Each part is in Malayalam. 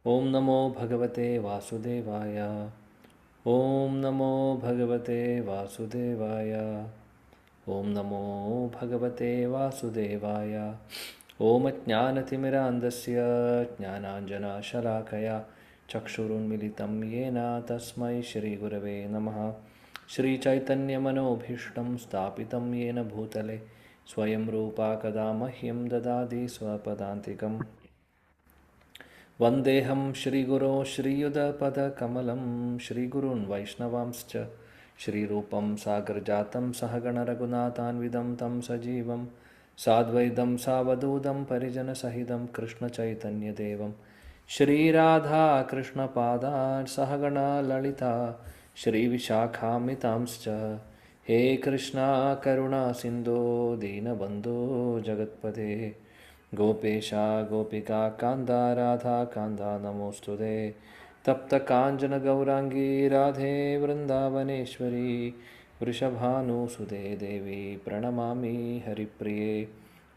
ओम नमो भगवते वासुदेवाय। ओम नमो भगवते वासुदेवाय। ओम नमो भगवते वासुदेवाय। ओम ज्ञानतिमिरान्धस्य ज्ञानाञ्जनशलाकया चक्षुरुन्मिलितं येन तस्मै श्रीगुरवे नमः। श्रीचैतन्यमनोभीष्टं स्थापितं येन भूतले स्वयं रूपा कदा मह्यं ददाति स्वपदान्तिकम्। वन्देऽहं श्रीगुरो श्रीयुधपदकमलं श्रीगुरून् वैष्णवांश्च श्रीरूपं सागरजातं सहगणरघुनाथान्वितं तं सजीवं साद्वैतं सावधूतं परिजनसहितं कृष्णचैतन्यदेवं श्रीराधा कृष्णपादान् सहगणा ललिता श्रीविशाखामितांश्च। हे कृष्णा करुणा सिन्धो दीनबन्धो जगत्पते गोपेशा गोपिका कान्ता राधा कान्ता नमोऽस्तुते। तप्तकाञ्चनगौराङ्गी राधे वृन्दावनेश्वरी वृषभानुसुते देवी प्रणमामि हरिप्रिये।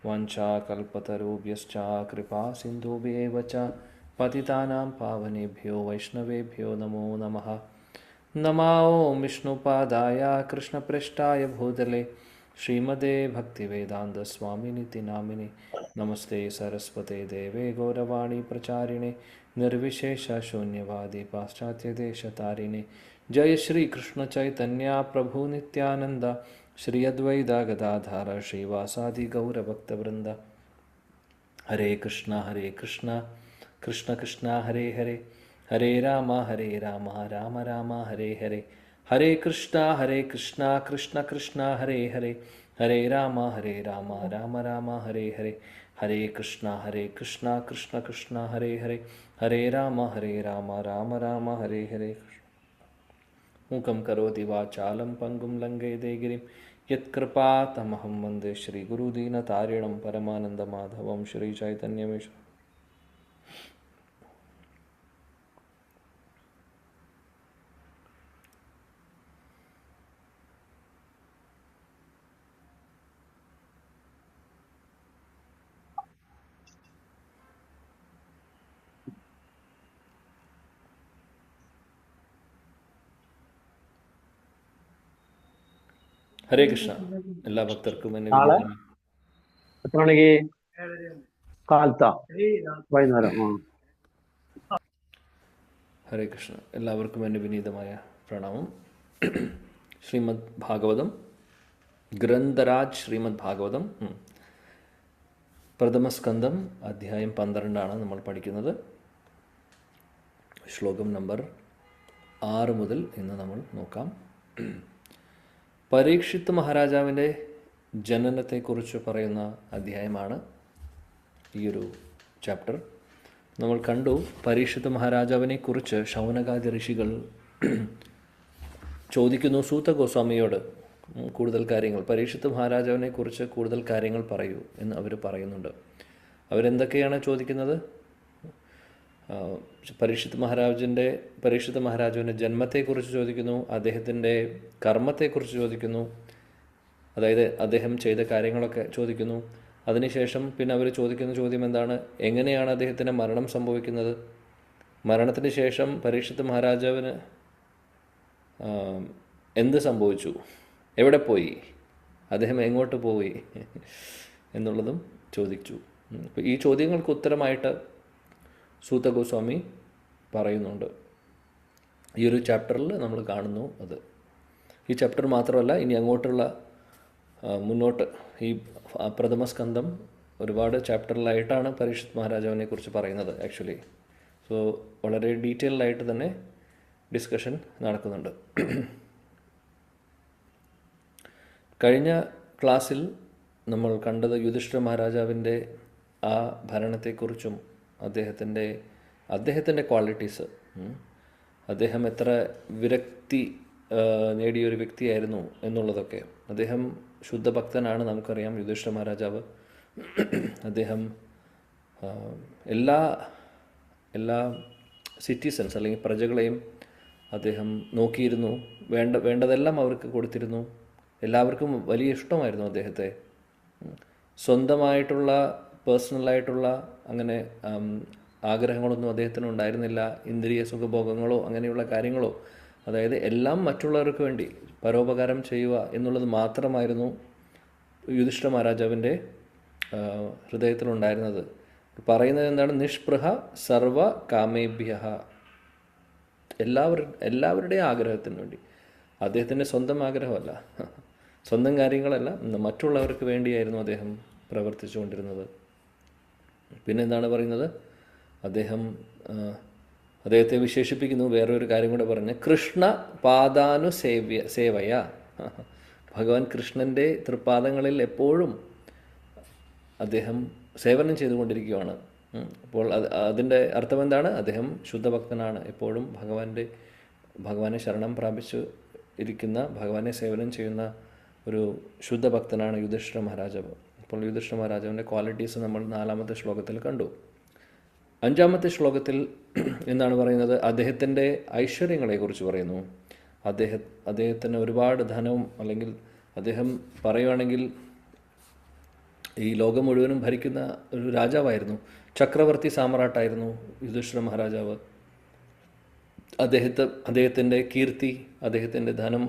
वाञ्छाकल्पतरुभ्यश्च कृपासिन्धुभ्येव च पतितानां पावनेभ्यो वैष्णवेभ्यो नमो नमः। नमो विष्णुपादाय कृष्णपृष्ठाय भूतले श्रीमते भक्तिवेदान्तस्वामिनिति नामिने। नमस्ते सरस्वते देवे गौरवाणी प्रचारिणे निर्विशेषशून्यवादी पाश्चात्यदेशतारिणे। जय श्री कृष्ण चैतन्य प्रभु नित्यानंद श्री अद्वैत गदाधर श्रीवासादि गौरभक्तवृंद। हरे कृष्णा कृष्ण कृष्णा हरे हरे हरे राम राम राम हरे हरे। हरे कृष्णा कृष्ण कृष्ण हरे हरे हरे राम राम राम हरे हरे। हरे कृष्णा कृष्ण कृष्ण हरे हरे हरे राम राम राम हरे हरे। मूकं करोति वाचालं पङ्गुं लङ्घयते गिरिं यत्कृपातमहं वन्दे श्रीगुरुदीनतारिणं परमानन्दमाधवं श्रीचैतन्यमीश्वरम्। ഹരേ കൃഷ്ണ. എല്ലാ ഭക്തർക്കും എന്നെ നാളെ വിനീതം. എത്ര മണിക്ക്? കാലത്താ? വൈകുന്നേരം. ഹരേ കൃഷ്ണ. എല്ലാവർക്കും എൻ്റെ വിനീതമായ പ്രണാമം. ശ്രീമദ് ഭാഗവതം ഗ്രന്ഥരാജ് ശ്രീമദ് ഭാഗവതം പ്രഥമസ്കന്ധം അധ്യായം 12 നമ്മൾ പഠിക്കുന്നത്. ശ്ലോകം നമ്പർ 6 മുതൽ ഇന്ന് നമ്മൾ നോക്കാം. പരീക്ഷിത്ത് മഹാരാജാവിൻ്റെ ജനനത്തെക്കുറിച്ച് പറയുന്ന അധ്യായമാണ് ഈയൊരു ചാപ്റ്റർ. നമ്മൾ കണ്ടു പരീക്ഷിത്ത് മഹാരാജാവിനെക്കുറിച്ച് ശൗനകാദി ഋഷികൾ ചോദിക്കുന്നു സൂത ഗോസ്വാമിയോട് കൂടുതൽ കാര്യങ്ങൾ, പരീക്ഷിത്ത് മഹാരാജാവിനെക്കുറിച്ച് കൂടുതൽ കാര്യങ്ങൾ പറയൂ എന്ന് അവർ പറയുന്നുണ്ട്. അവരെന്തൊക്കെയാണ് ചോദിക്കുന്നത്? പരീക്ഷിത്ത് മഹാരാജാവിൻ്റെ ജന്മത്തെക്കുറിച്ച് ചോദിക്കുന്നു, അദ്ദേഹത്തിൻ്റെ കർമ്മത്തെക്കുറിച്ച് ചോദിക്കുന്നു, അതായത് അദ്ദേഹം ചെയ്ത കാര്യങ്ങളൊക്കെ ചോദിക്കുന്നു. അതിനുശേഷം പിന്നെ അവർ ചോദിക്കുന്ന ചോദ്യം എന്താണ്? എങ്ങനെയാണ് അദ്ദേഹത്തിന് മരണം സംഭവിക്കുന്നത്? മരണത്തിന് ശേഷം പരീക്ഷിത്ത് മഹാരാജാവിന് എന്ത് സംഭവിച്ചു? എവിടെ പോയി? അദ്ദേഹം എങ്ങോട്ട് പോയി എന്നുള്ളതും ചോദിച്ചു. ഈ ചോദ്യങ്ങൾക്ക് ഉത്തരമായിട്ട് സൂത ഗോസ്വാമി പറയുന്നുണ്ട്. ഈ ഒരു ചാപ്റ്ററിൽ നമ്മൾ കാണുന്നു അത്. ഈ ചാപ്റ്റർ മാത്രമല്ല, ഇനി അങ്ങോട്ടുള്ള മുന്നോട്ട് ഈ പ്രഥമസ്കന്ധം ഒരുപാട് ചാപ്റ്ററിലായിട്ടാണ് പരീക്ഷിത്ത് മഹാരാജാവിനെ കുറിച്ച് പറയുന്നത് ആക്ച്വലി. സോ വളരെ ഡീറ്റെയിൽഡായിട്ട് തന്നെ ഡിസ്കഷൻ നടക്കുന്നുണ്ട്. കഴിഞ്ഞ ക്ലാസ്സിൽ നമ്മൾ കണ്ടത് യുധിഷ്ഠിര മഹാരാജാവിൻ്റെ ആ ഭരണത്തെക്കുറിച്ചും അദ്ദേഹത്തിൻ്റെ ക്വാളിറ്റീസ്, അദ്ദേഹം എത്ര വിരക്തി നേടിയൊരു വ്യക്തിയായിരുന്നു എന്നുള്ളതൊക്കെ. അദ്ദേഹം ശുദ്ധഭക്തനാണ്, നമുക്കറിയാം യുധിഷ്ഠിര മഹാരാജാവ്. അദ്ദേഹം എല്ലാ സിറ്റിസൺസ് അല്ലെങ്കിൽ പ്രജകളെയും അദ്ദേഹം നോക്കിയിരുന്നു, വേണ്ടതെല്ലാം അവർക്ക് കൊടുത്തിരുന്നു. എല്ലാവർക്കും വലിയ ഇഷ്ടമായിരുന്നു അദ്ദേഹത്തെ. സ്വന്തമായിട്ടുള്ള പേഴ്സണലായിട്ടുള്ള അങ്ങനെ ആഗ്രഹങ്ങളൊന്നും അദ്ദേഹത്തിന് ഉണ്ടായിരുന്നില്ല. ഇന്ദ്രിയ സുഖഭോഗങ്ങളോ അങ്ങനെയുള്ള കാര്യങ്ങളോ, അതായത് എല്ലാം മറ്റുള്ളവർക്ക് വേണ്ടി പരോപകാരം ചെയ്യുക എന്നുള്ളത് മാത്രമായിരുന്നു യുധിഷ്ഠിര മഹാരാജാവിൻ്റെ ഹൃദയത്തിലുണ്ടായിരുന്നത്. പറയുന്നത് എന്താണ്? നിഷ്പൃഹ സർവ കാമേഭ്യ, എല്ലാവരുടെയും ആഗ്രഹത്തിന് വേണ്ടി. അദ്ദേഹത്തിൻ്റെ സ്വന്തം ആഗ്രഹമല്ല, സ്വന്തം കാര്യങ്ങളല്ല, മറ്റുള്ളവർക്ക് വേണ്ടിയായിരുന്നു അദ്ദേഹം പ്രവർത്തിച്ചുകൊണ്ടിരുന്നത്. പിന്നെന്താണ് പറയുന്നത്? അദ്ദേഹത്തെ വിശേഷിപ്പിക്കുന്നു വേറൊരു കാര്യം കൂടെ പറഞ്ഞ്, കൃഷ്ണ സേവയ. ഭഗവാൻ കൃഷ്ണൻ്റെ തൃപ്പാദങ്ങളിൽ എപ്പോഴും അദ്ദേഹം സേവനം ചെയ്തുകൊണ്ടിരിക്കുകയാണ്. അപ്പോൾ അതിൻ്റെ അർത്ഥം എന്താണ്? അദ്ദേഹം ശുദ്ധഭക്തനാണ്. എപ്പോഴും ഭഗവാനെ ശരണം പ്രാപിച്ച് ഇരിക്കുന്ന, ഭഗവാനെ സേവനം ചെയ്യുന്ന ഒരു ശുദ്ധഭക്തനാണ് യുധിഷ്ഠിര മഹാരാജാവ്. അപ്പോൾ യുധിഷ്ഠിര മഹാരാജാവിൻ്റെ ക്വാളിറ്റീസ് നമ്മൾ 4-ാമത്തെ ശ്ലോകത്തിൽ കണ്ടു. 5-ാമത്തെ ശ്ലോകത്തിൽ എന്താണ് പറയുന്നത്? അദ്ദേഹത്തിൻ്റെ ഐശ്വര്യങ്ങളെക്കുറിച്ച് പറയുന്നു. അദ്ദേഹത്തിന് ഒരുപാട് ധനവും, അല്ലെങ്കിൽ അദ്ദേഹം പറയുകയാണെങ്കിൽ ഈ ലോകം മുഴുവനും ഭരിക്കുന്ന ഒരു രാജാവായിരുന്നു, ചക്രവർത്തി സാമ്രാട്ടായിരുന്നു യുധിഷ്ഠിര മഹാരാജാവ്. അദ്ദേഹത്തിൻ്റെ കീർത്തി, അദ്ദേഹത്തിൻ്റെ ധനം,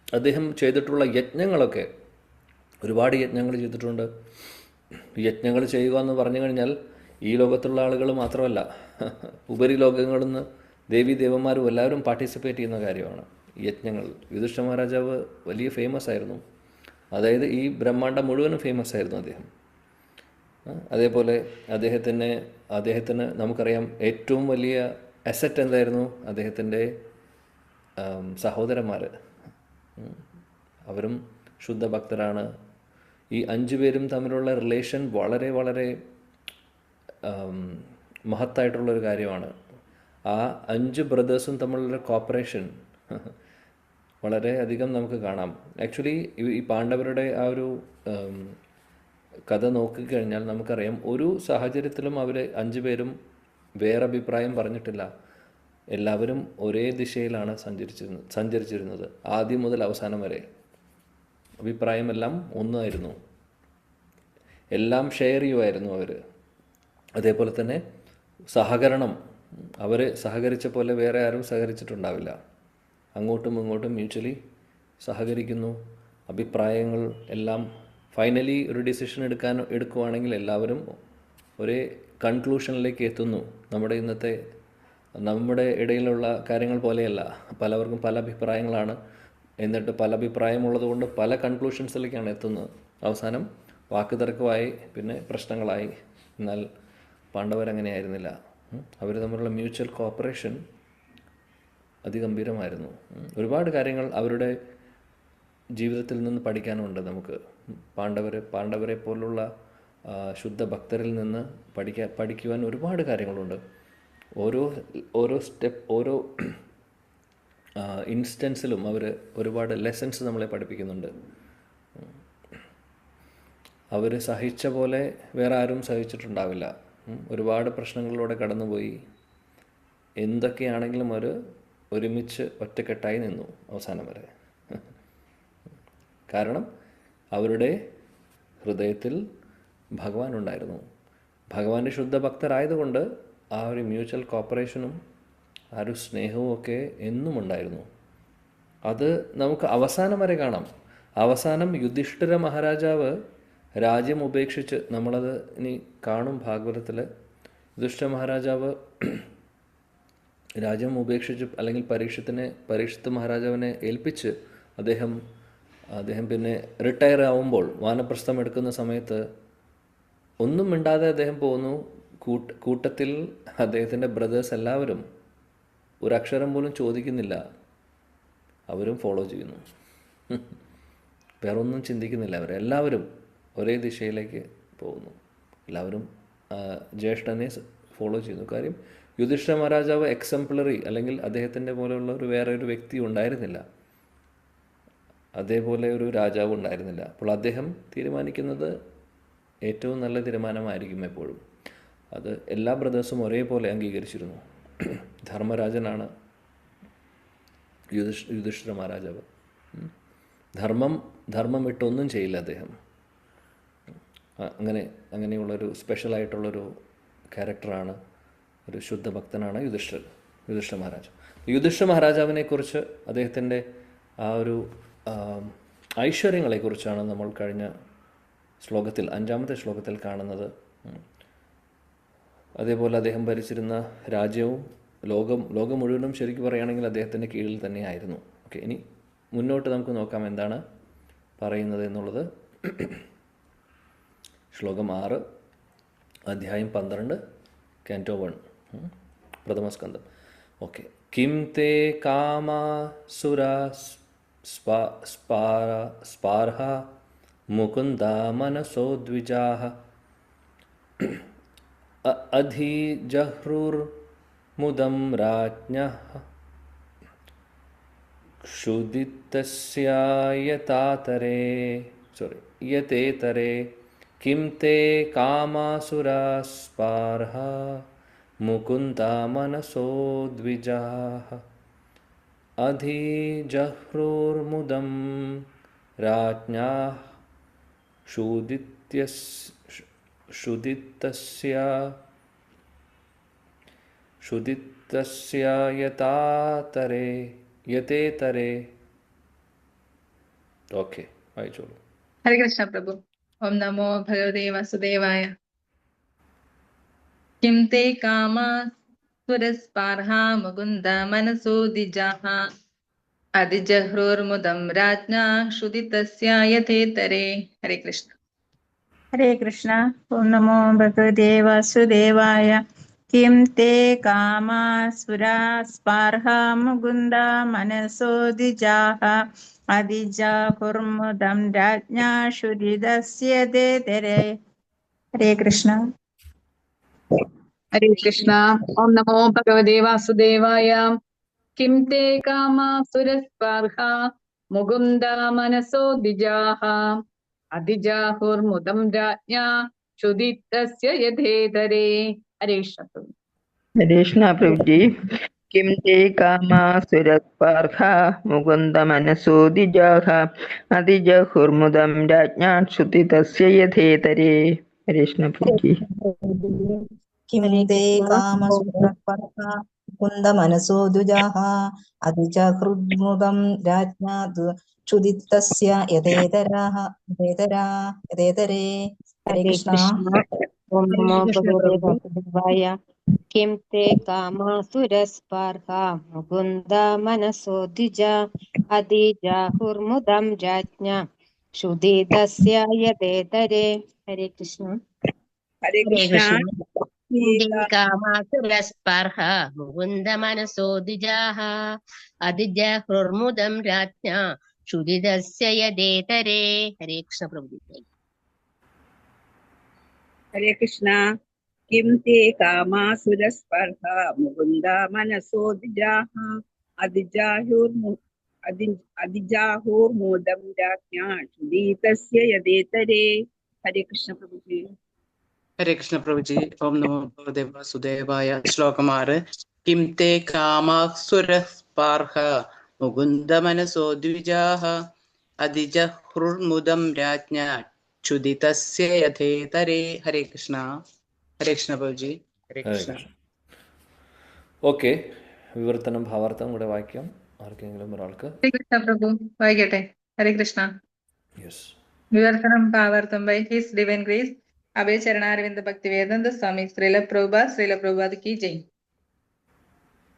അദ്ദേഹം ചെയ്തിട്ടുള്ള യജ്ഞങ്ങളൊക്കെ, ഒരുപാട് യജ്ഞങ്ങൾ ചെയ്തിട്ടുണ്ട്. യജ്ഞങ്ങൾ ചെയ്യുക എന്ന് പറഞ്ഞു കഴിഞ്ഞാൽ ഈ ലോകത്തുള്ള ആളുകൾ മാത്രമല്ല, ഉപരിലോകങ്ങളിൽ നിന്ന് ദേവീദേവന്മാരും എല്ലാവരും പാർട്ടിസിപ്പേറ്റ് ചെയ്യുന്ന കാര്യമാണ് യജ്ഞങ്ങൾ. യുധിഷ്ഠിര മഹാരാജാവ് വലിയ ഫേമസ് ആയിരുന്നു. അതായത് ഈ ബ്രഹ്മാണ്ഡം മുഴുവനും ഫേമസ് ആയിരുന്നു അദ്ദേഹം. അതേപോലെ അദ്ദേഹത്തിന് നമുക്കറിയാം ഏറ്റവും വലിയ അസറ്റ് എന്തായിരുന്നു? അദ്ദേഹത്തിൻ്റെ സഹോദരന്മാർ. അവരും ശുദ്ധഭക്തരാണ്. ഈ 5 പേരും തമ്മിലുള്ള റിലേഷൻ വളരെ വളരെ മഹത്തായിട്ടുള്ളൊരു കാര്യമാണ്. ആ 5 ബ്രദേഴ്സും തമ്മിലുള്ള കോപ്പറേഷൻ വളരെ അധികം നമുക്ക് കാണാം. ആക്ച്വലി ഈ പാണ്ഡവരുടെ ആ ഒരു കഥ നോക്കിക്കഴിഞ്ഞാൽ നമുക്കറിയാം, ഒരു സാഹചര്യത്തിലും അവർ 5 പേരും വേറെ അഭിപ്രായം പറഞ്ഞിട്ടില്ല. എല്ലാവരും ഒരേ ദിശയിലാണ് സഞ്ചരിച്ചിരുന്നത്. ആദ്യം മുതൽ അവസാനം വരെ അഭിപ്രായമെല്ലാം ഒന്നായിരുന്നു. എല്ലാം ഷെയർ ചെയ്യുമായിരുന്നു അവർ. അതേപോലെ തന്നെ സഹകരണം, അവർ സഹകരിച്ച പോലെ വേറെ ആരും സഹകരിച്ചിട്ടുണ്ടാവില്ല. അങ്ങോട്ടും ഇങ്ങോട്ടും മ്യൂച്വലി സഹകരിക്കുന്നു. അഭിപ്രായങ്ങൾ എല്ലാം ഫൈനലി ഒരു ഡിസിഷൻ എടുക്കുവാണെങ്കിൽ എല്ലാവരും ഒരേ കൺക്ലൂഷനിലേക്ക് എത്തുന്നു. നമ്മുടെ ഇടയിലുള്ള കാര്യങ്ങൾ പോലെയല്ല, പലവർക്കും പല അഭിപ്രായങ്ങളാണ്. എന്നിട്ട് പല അഭിപ്രായമുള്ളത് കൊണ്ട് പല കൺക്ലൂഷൻസിലേക്കാണ് എത്തുന്നത്. അവസാനം വാക്കുതർക്കമായി, പിന്നെ പ്രശ്നങ്ങളായി. എന്നാൽ പാണ്ഡവരങ്ങനെയായിരുന്നില്ല. അവർ തമ്മിലുള്ള മ്യൂച്വൽ കോപ്പറേഷൻ അതിഗംഭീരമായിരുന്നു. ഒരുപാട് കാര്യങ്ങൾ അവരുടെ ജീവിതത്തിൽ നിന്ന് പഠിക്കാനുണ്ട് നമുക്ക്. പാണ്ഡവരെ പോലുള്ള ശുദ്ധ ഭക്തരിൽ നിന്ന് പഠിക്കുവാൻ ഒരുപാട് കാര്യങ്ങളുണ്ട്. ഓരോ ഇൻസ്റ്റൻസിലും അവർ ഒരുപാട് ലെസൺസ് നമ്മളെ പഠിപ്പിക്കുന്നുണ്ട്. അവർ സഹിച്ച പോലെ വേറെ ആരും സഹിച്ചിട്ടുണ്ടാവില്ല. ഒരുപാട് പ്രശ്നങ്ങളിലൂടെ കടന്നുപോയി. എന്തൊക്കെയാണെങ്കിലും അവർ ഒരുമിച്ച് ഒറ്റക്കെട്ടായി നിന്നു അവസാനം വരെ. കാരണം അവരുടെ ഹൃദയത്തിൽ ഭഗവാൻ ഉണ്ടായിരുന്നു. ഭഗവാന്റെ ശുദ്ധഭക്തരായതുകൊണ്ട് ആ ഒരു മ്യൂച്വൽ കോപ്പറേഷനും ആ ഒരു സ്നേഹവും ഒക്കെ എന്നും ഉണ്ടായിരുന്നു. അത് നമുക്ക് അവസാനം വരെ കാണാം. അവസാനം യുധിഷ്ഠിര മഹാരാജാവ് രാജ്യം ഉപേക്ഷിച്ച്, നമ്മളത് ഇനി കാണും ഭാഗവതത്തിൽ, യുധിഷ്ഠിര മഹാരാജാവ് രാജ്യം ഉപേക്ഷിച്ച്, അല്ലെങ്കിൽ പരീക്ഷിത്ത് മഹാരാജാവിനെ ഏൽപ്പിച്ച് അദ്ദേഹം പിന്നെ റിട്ടയർ ആവുമ്പോൾ, വാനപ്രസ്ഥം എടുക്കുന്ന സമയത്ത് ഒന്നും മിണ്ടാതെ അദ്ദേഹം പോകുന്നു. കൂട്ടത്തിൽ അദ്ദേഹത്തിൻ്റെ ബ്രദേഴ്സ് എല്ലാവരും ഒരക്ഷരം പോലും ചോദിക്കുന്നില്ല, അവരും ഫോളോ ചെയ്യുന്നു. വേറൊന്നും ചിന്തിക്കുന്നില്ല. അവരെല്ലാവരും ഒരേ ദിശയിലേക്ക് പോകുന്നു. എല്ലാവരും ജ്യേഷ്ഠനെ ഫോളോ ചെയ്യുന്നു. കാര്യം യുധിഷ്ഠിര മഹാരാജാവ് എക്സംപ്ലറി, അല്ലെങ്കിൽ അദ്ദേഹത്തിൻ്റെ പോലെയുള്ള വേറെ ഒരു വ്യക്തി ഉണ്ടായിരുന്നില്ല. അതേപോലെ ഒരു രാജാവ് ഉണ്ടായിരുന്നില്ല. അപ്പോൾ അദ്ദേഹം തീരുമാനിക്കുന്നത് ഏറ്റവും നല്ല തീരുമാനമായിരിക്കും എപ്പോഴും. അത് എല്ലാ ബ്രദേഴ്സും ഒരേപോലെ അംഗീകരിച്ചിരുന്നു. ധർമ്മരാജനാണ് യുധിഷ്ഠിര മഹാരാജാവ്. ധർമ്മം വിട്ടൊന്നും ചെയ്യില്ല അദ്ദേഹം. അങ്ങനെയുള്ളൊരു സ്പെഷ്യലായിട്ടുള്ളൊരു ക്യാരക്ടറാണ്, ഒരു ശുദ്ധ ഭക്തനാണ് യുധിഷ്ഠിര മഹാരാജ്. യുധിഷ്ഠിര മഹാരാജാവിനെക്കുറിച്ച്, അദ്ദേഹത്തിൻ്റെ ആ ഒരു ഐശ്വര്യങ്ങളെക്കുറിച്ചാണ് നമ്മൾ കഴിഞ്ഞ ശ്ലോകത്തിൽ, 5-ാമത്തെ ശ്ലോകത്തിൽ കാണുന്നത്. അതേപോലെ അദ്ദേഹം ഭരിച്ചിരുന്ന രാജ്യവും ലോകം മുഴുവനും ശരിക്കും പറയുകയാണെങ്കിൽ അദ്ദേഹത്തിൻ്റെ കീഴിൽ തന്നെയായിരുന്നു. ഓക്കെ, ഇനി മുന്നോട്ട് നമുക്ക് നോക്കാം എന്താണ് പറയുന്നത് എന്നുള്ളത്. ശ്ലോകം 6, അധ്യായം 12, കാൻറ്റോ 1, പ്രഥമസ്കന്ധം. ഓക്കെ. കിം തേ കാമാസുരാ സ്പാർഹ മുകുന്ദ മനസോ ദ്വിജാഃ അധിജഹ്രുർമുദം രാജ്ഞഃ യതേതരേ കിം തേ കാമാസുരാ സ്പാർഹ മുകുന്ദ മനസോ ദ്വിജാഃ അധിജഹ്രുർമുദം രാജ്ഞഃ ക്ഷുദിതസ്യ യതേതരേ. ഓക്കെ, വായിച്ചോളൂ. ഹരേ കൃഷ്ണ പ്രഭു. ഓം നമോ ഭഗവതേ വാസുദേവായ. കിം തേ കാമാസുരസ്പാർഹ മുകുന്ദ മനസോ ദ്വിജാഃ അതിജഹ്രുർമുദം രാജ്ഞാ ക്ഷുദിതസ്യ യതേതരേ. ഹരേ കൃഷ്ണ. ഹരേ കൃഷ്ണ. ഓം നമോ ഭഗവതേ വാസുദേവായ. കിം തേ കാമാസുരാ സ്പാർഹ മുകുന്ദ മനസോ ദ്വിജാഃ അതിജഹ്രുർമുദം രാജ്ഞാ ക്ഷുദിതസ്യ യതേതരേ. ഹരേ കൃഷ്ണ. ഹരേ കൃഷ്ണ. ഓം നമോ ഭഗവതേ വാസുദേവായ. കിം തേ കാമാസുരസ്പാർഹ മുകുന്ദ മനസോ ദ്വിജാഃ അതിജാഹുർമുദം രാജ്ഞാ ക്ഷുദിതസ്യ യതേതരേ. ഹരേ കൃഷ്ണ പ്രഭു. ഹരേ കൃഷ്ണ പ്രഭുജി. കിം തേ കാമാസുരസ്പാർഹ മുകുന്ദ മനസോ ദ്വിജാഃ അതിജഹുർമുദം രാജ്ഞാ ക്ഷുദിതസ്യ യതേതരേ. ഹരേ കൃഷ്ണ പ്രഭുജി. കിം തേ കാമസുരസ്പാർഹ മുകുന്ദ മനസോ ദ്വിജാഃ അതിജഹ്രുർമുദം രാജ്ഞാ ക്ഷുദിതസ്യ യതേതരേ. ഹരേ കൃഷ്ണ. ഓം നമോ ഭഗവതേ വാസുദേവായ. കിം തേ കാമാസുരസ്പാർഹ മുകുന്ദ മനസോ ദ്വിജാഃ അതിജഹ്രുർമുദം രാജ്ഞാ ക്ഷുദിതസ്യ യതേതരേ. ഹരേ കൃഷ്ണ. ഹരേ കൃഷ്ണ. കാമാസുരസ്പാർഹ മുകുന്ദ മനസോ ദ്വിജാഃ അതിജഹ്രുർമുദം രാജ്ഞാ ക്ഷുദിതസ്യ യതേതരേ. ഹരേ കൃഷ്ണ പ്രഭു. ഹരേ കൃഷ്ണ. കിം തേ കാമാസുരസ്പർഹ മുകുന്ദ മനസോ ദ്വിജാഃ അതിജാഹുർമുദം രാജ്ഞാ ക്ഷുദിതസ്യ യതേതരേ. ഹരേ കൃഷ്ണ പ്രഭുജി. ഹരേ കൃഷ്ണ പ്രഭുജി. ഓം നമോ ഭഗവതേ വാസുദേവായ. ശ്ലോകം 6. കിം തേ കാമാസുരസ്പാർഹ മുകുന്ദ മനസോ ദ്വിജാഃ അതിജഹ്രുർമുദം രാജ്ഞാ ക്ഷുദിതസ്യ യതേതരേ. ഹരേ കൃഷ്ണ. ഹരേ കൃഷ്ണ പ്രഭുജി. ഹരേ കൃഷ്ണ. ഓക്കെ, വിവർത്തനം ഭാവാർത്ഥം കൂടെ വായിക്കാം ആർക്കെങ്കിലും ഒരാൾക്ക്. ഹരേ കൃഷ്ണ പ്രഭു. വായിക്കട്ടെ. ഹരേ കൃഷ്ണ. യെസ്. വിവർത്തനം ഭാവാർത്ഥം ബൈ ഹിസ് ഡിവൈൻ ഗ്രേസ് അഭയ ചരണാരവിന്ദ ഭക്തി വേദാന്ത സ്വാമി ശ്രീല പ്രഭുപാദ് കി ജയ്.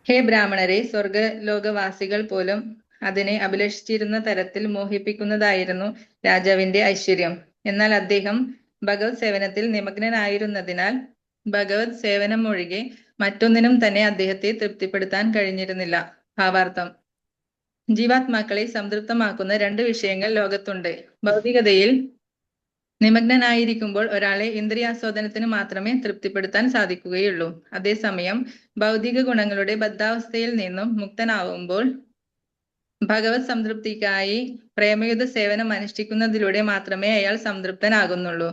ഹേ ബ്രാഹ്മണരെ, സ്വർഗലോകവാസികൾ പോലും അതിനെ അഭിലഷിച്ചിരുന്ന തരത്തിൽ മോഹിപ്പിക്കുന്നതായിരുന്നു രാജാവിന്റെ ഐശ്വര്യം. എന്നാൽ അദ്ദേഹം ഭഗവത് സേവനത്തിൽ നിമഗ്നനായിരുന്നതിനാൽ ഭഗവത് സേവനം ഒഴികെ മറ്റൊന്നിനും തന്നെ അദ്ദേഹത്തെ തൃപ്തിപ്പെടുത്താൻ കഴിഞ്ഞിരുന്നില്ല. ഭാവാർത്ഥം: ജീവാത്മാക്കളെ സംതൃപ്തമാക്കുന്ന 2 വിഷയങ്ങൾ ലോകത്തുണ്ട്. ഭൗതികതയിൽ നിമഗ്നനായിരിക്കുമ്പോൾ ഒരാളെ ഇന്ദ്രിയാസ്വാദനത്തിന് മാത്രമേ തൃപ്തിപ്പെടുത്താൻ സാധിക്കുകയുള്ളൂ. അതേസമയം ഭൗതിക ഗുണങ്ങളുടെ ബദ്ധാവസ്ഥയിൽ നിന്നും മുക്തനാവുമ്പോൾ ഭഗവത് സംതൃപ്തിക്കായി പ്രേമയുധ സേവനം അനുഷ്ഠിക്കുന്നതിലൂടെ മാത്രമേ അയാൾ സംതൃപ്തനാകുന്നുള്ളൂ.